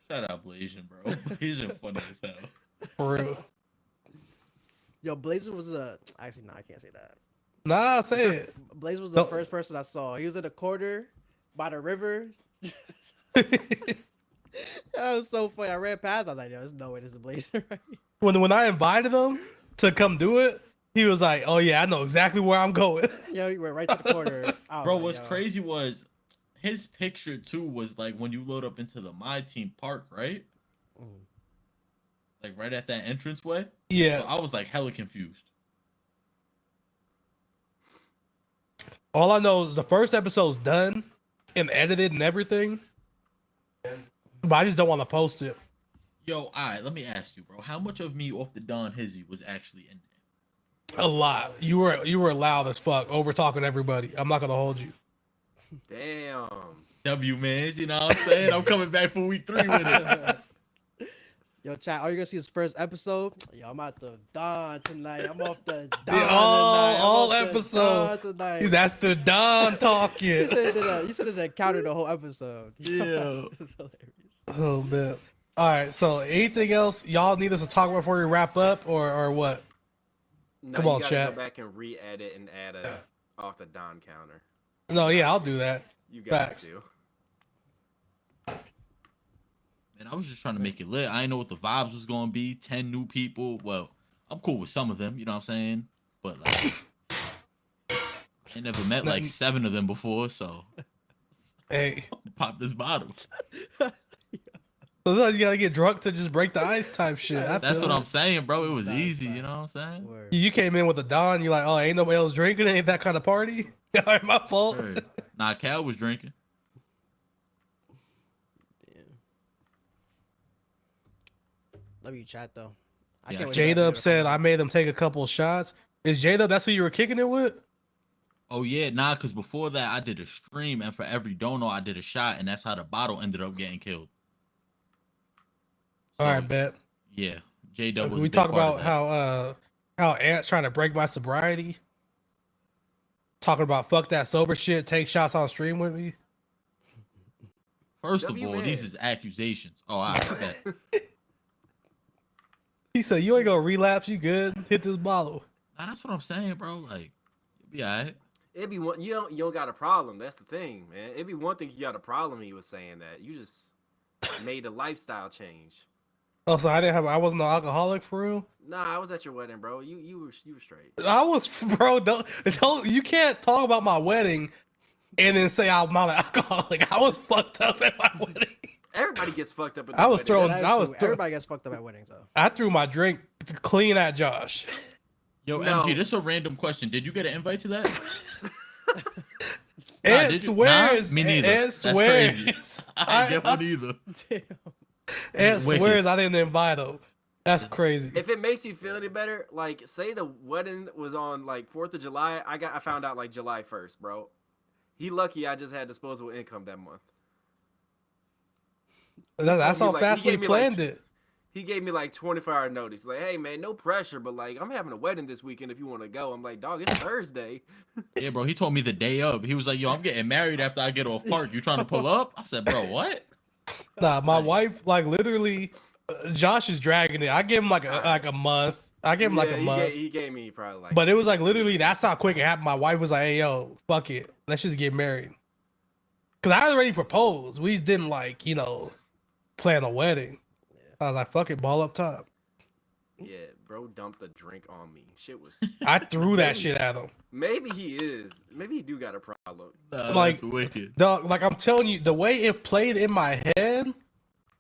Shout out Blasian, bro. Blasian funny as hell. For real. Yo, Blazer was actually no, I can't say that. Nah, say it. Blazer was the Don't- first person I saw. He was in a corner by the river. That was so funny. I ran past. I was like, "Yo, there's no way this is Blazer." Right? when I invited him to come do it, he was like, "Oh yeah, I know exactly where I'm going." Yo, he went right to the corner. I was Bro, like, what's yo. crazy was his picture too was like when you load up into the My Team Park, right? Mm. Like right at that entranceway. So Yeah. I was like hella confused. All I know is the first episode's done and edited and everything, but I just don't want to post it. Yo, all right, let me ask you, bro. How much of me off the Don Hizzy was actually in there? A lot. You were loud as fuck, over talking everybody. I'm not gonna hold you. Damn. W mans, you know what I'm saying? I'm coming back for week 3 with it. Yo, chat, are you gonna see his first episode? Yo, I'm at the Dawn tonight. I'm off the Dawn Yeah, tonight. I'm all off the episode. Dawn tonight. That's the Don talking. You should have encountered the whole episode. Yeah. It's hilarious. Oh man. All right. So anything else y'all need us to talk about before we wrap up, or what? No, Come you on, gotta chat. Go back and re-edit and add a off the Don counter. No, yeah, I'll do that. You got Facts. to. And I was just trying to make it lit. I didn't know what the vibes was gonna be. 10 new people. Well, I'm cool with some of them, you know what I'm saying? But like I never met like 7 of them before, so Hey, pop this bottle. so you gotta get drunk to just break the ice type shit. I That's feel what it. I'm saying, bro. It was Facts, easy, you facts. know what I'm saying? Word. You came in with a Don. You like, oh, ain't nobody else drinking. Ain't that kind of party. All right, my fault. Word. Nah, Cal was drinking. Damn. Love you, chat though. I Yeah, can't wait to have you J-Dub to said come I on. made him take a couple of shots. Is J-Dub that's who you were kicking it with? Oh yeah, nah, cause before that I did a stream, and for every dono I did a shot, and that's how the bottle ended up getting killed. All So, right, bet. yeah, J Dub was. We talk about how Ant's trying to break my sobriety. Talking about fuck that sober shit. Take shots on stream with me. First of W all, these is mans. accusations. Oh, I bet. He said, "You ain't gonna relapse. You good? Hit this bottle." Nah, that's what I'm saying, bro. Like, you'll be alright. It'd be one you don't got a problem. That's the thing, man. It'd be one thing you got a problem. He was saying that you just made a lifestyle change. Oh, so I wasn't an alcoholic for real. Nah, I was at your wedding, bro. You were straight. I was, bro. Don't, you can't talk about my wedding and then say I'm not an alcoholic. I was fucked up at my wedding. Everybody gets fucked up. At I the was wedding. throwing- That is I was true. throw- Everybody gets fucked up at weddings though. I threw my drink clean at Josh. Yo, No. MG, this is a random question. Did you get an invite to that? Ed did you? swears. Nah, me neither. Ed That's crazy. swears. I didn't get one either. Damn. Ed Wicked. swears I didn't invite him. That's crazy. If it makes you feel any better, like say the wedding was on like 4th of July, I found out like July 1st, bro. He lucky I just had disposable income that month. That's told how me, like, fast he we gave me, planned like, it. He gave me like 24-hour notice. Like, hey man, no pressure, but like I'm having a wedding this weekend if you want to go. I'm like, dog, it's Thursday. Yeah, bro. He told me the day of. He was like, "Yo, I'm getting married after I get off park. You trying to pull up?" I said, "Bro, what?" Nah, my Like- wife, like literally, Josh is dragging it. I gave him like a month. I gave him like Yeah, a month. He gave me probably like. But it was like literally that's how quick it happened. My wife was like, "Hey, yo, fuck it, let's just get married." Cause I had already proposed. We just didn't like, plan a wedding. I was like, "Fuck it, ball up top." Yeah, bro, dumped a drink on me. Shit was. I threw that shit at him. Maybe he is. Maybe he do got a problem. Nah, Like- that's wicked. Dog, like I'm telling you, the way it played in my head,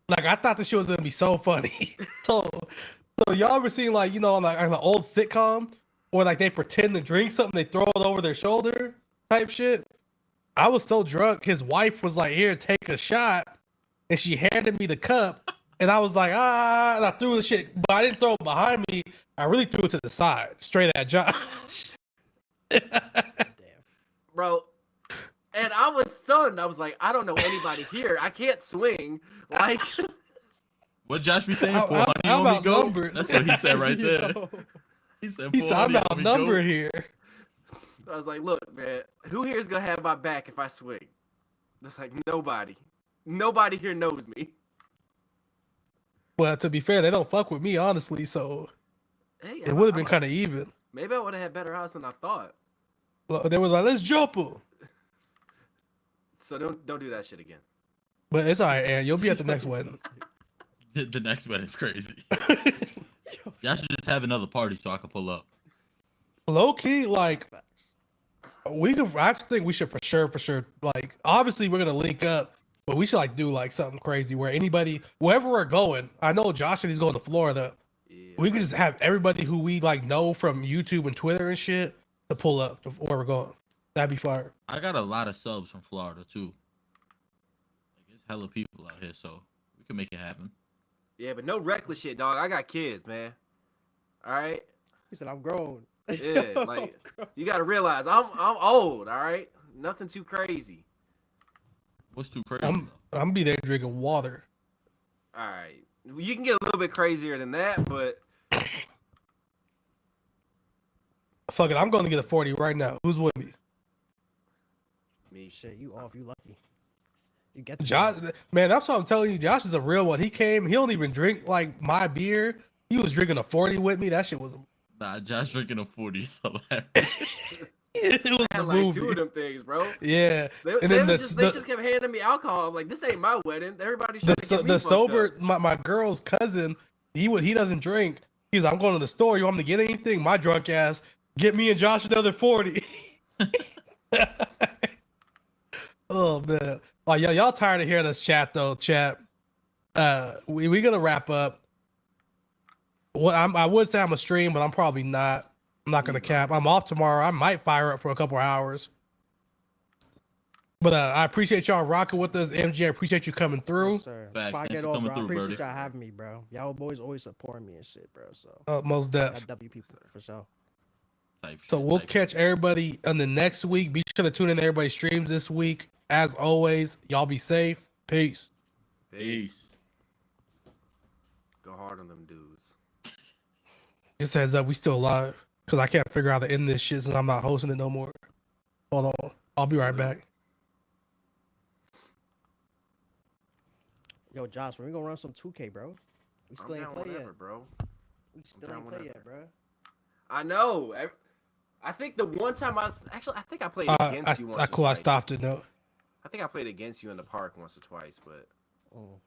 like I thought the shit was gonna be so funny. so y'all ever seen like on like an old sitcom where like they pretend to drink something, they throw it over their shoulder type shit? I was so drunk, his wife was like, "Here, take a shot," and she handed me the cup, and I was like, and I threw the shit, but I didn't throw it behind me. I really threw it to the side, straight at Josh. Damn. Bro. And I was stunned. I was like, I don't know anybody here. I can't swing. Like, What Josh be saying? I'm 400 I'm when we go? outnumbered. That's what he said right there. Yo. He said He said, 400 I'm when we go. outnumbered here. I was like, look, man, who here is gonna have my back if I swing? It's like nobody. Nobody here knows me. Well, to be fair, they don't fuck with me, honestly, so Hey, it would have been kind of even. Maybe I would have had better odds than I thought. Well, they was like, let's jump him. So don't do that shit again. But it's all right, Aaron. You'll be at the next wedding. The next one is crazy. Y'all should just have another party so I can pull up. Low key, like, we could. I think we should for sure. Like, obviously, we're gonna link up, but we should like do like something crazy where anybody, wherever we're going. I know Josh said he's going to Florida. Yeah. We could just have everybody who we like know from YouTube and Twitter and shit to pull up to where we're going. That'd be fire. I got a lot of subs from Florida too. Like, there's hella people out here, so we can make it happen. Yeah, but no reckless shit, dog. I got kids, man. All right. He said, I'm grown. Yeah, like you gotta realize I'm old. All right. Nothing too crazy. What's too crazy? I'm gonna be there drinking water. All right. You can get a little bit crazier than that, but Fuck it, I'm going to get a 40 right now. Who's with me? me. Shit, you off, you lucky. You get the Josh, man, that's what I'm telling you. Josh is a real one. He came, he don't even drink like my beer. He was drinking a 40 with me. That shit was Nah, Josh drinking a 40 is hilarious. it was I had a like movie. two of them things, bro. Yeah. They, And they, then was they just kept handing me alcohol. I'm like, this ain't my wedding. Everybody should the sober my girl's cousin, he doesn't drink. He's like, I'm going to the store. You want me to get anything? My drunk ass, get me and Josh another 40. Oh man. Oh yeah, y'all tired of hearing us chat though, chat. We gonna wrap up. Well, I would say I'm a stream, but I'm probably not. I'm not gonna cap. I'm off tomorrow. I might fire up for a couple hours. But I appreciate y'all rocking with us, MG. I appreciate you coming through. Yes, sir. Facts. If I Thanks get for old, coming bro, I through, appreciate Birdie. y'all having me, bro. Y'all boys always support me and shit, bro. So Most I def. W people for sure. Type So shit, we'll type catch shit. everybody on the next week. Be sure to tune in to everybody's streams this week. As always, y'all be safe. Peace. Peace. Go hard on them dudes. Just heads up, we still live because I can't figure out how to end this shit since I'm not hosting it no more. Hold on, I'll be right back. Yo, Josh, when we gonna run some 2K, bro? We still I'm ain't down play whenever, yet. bro. We still down ain't play whenever. yet, bro. I know. I think the one time I think I played against you once. I or twice. stopped it. No, I think I played against you in the park once or twice, but Oh.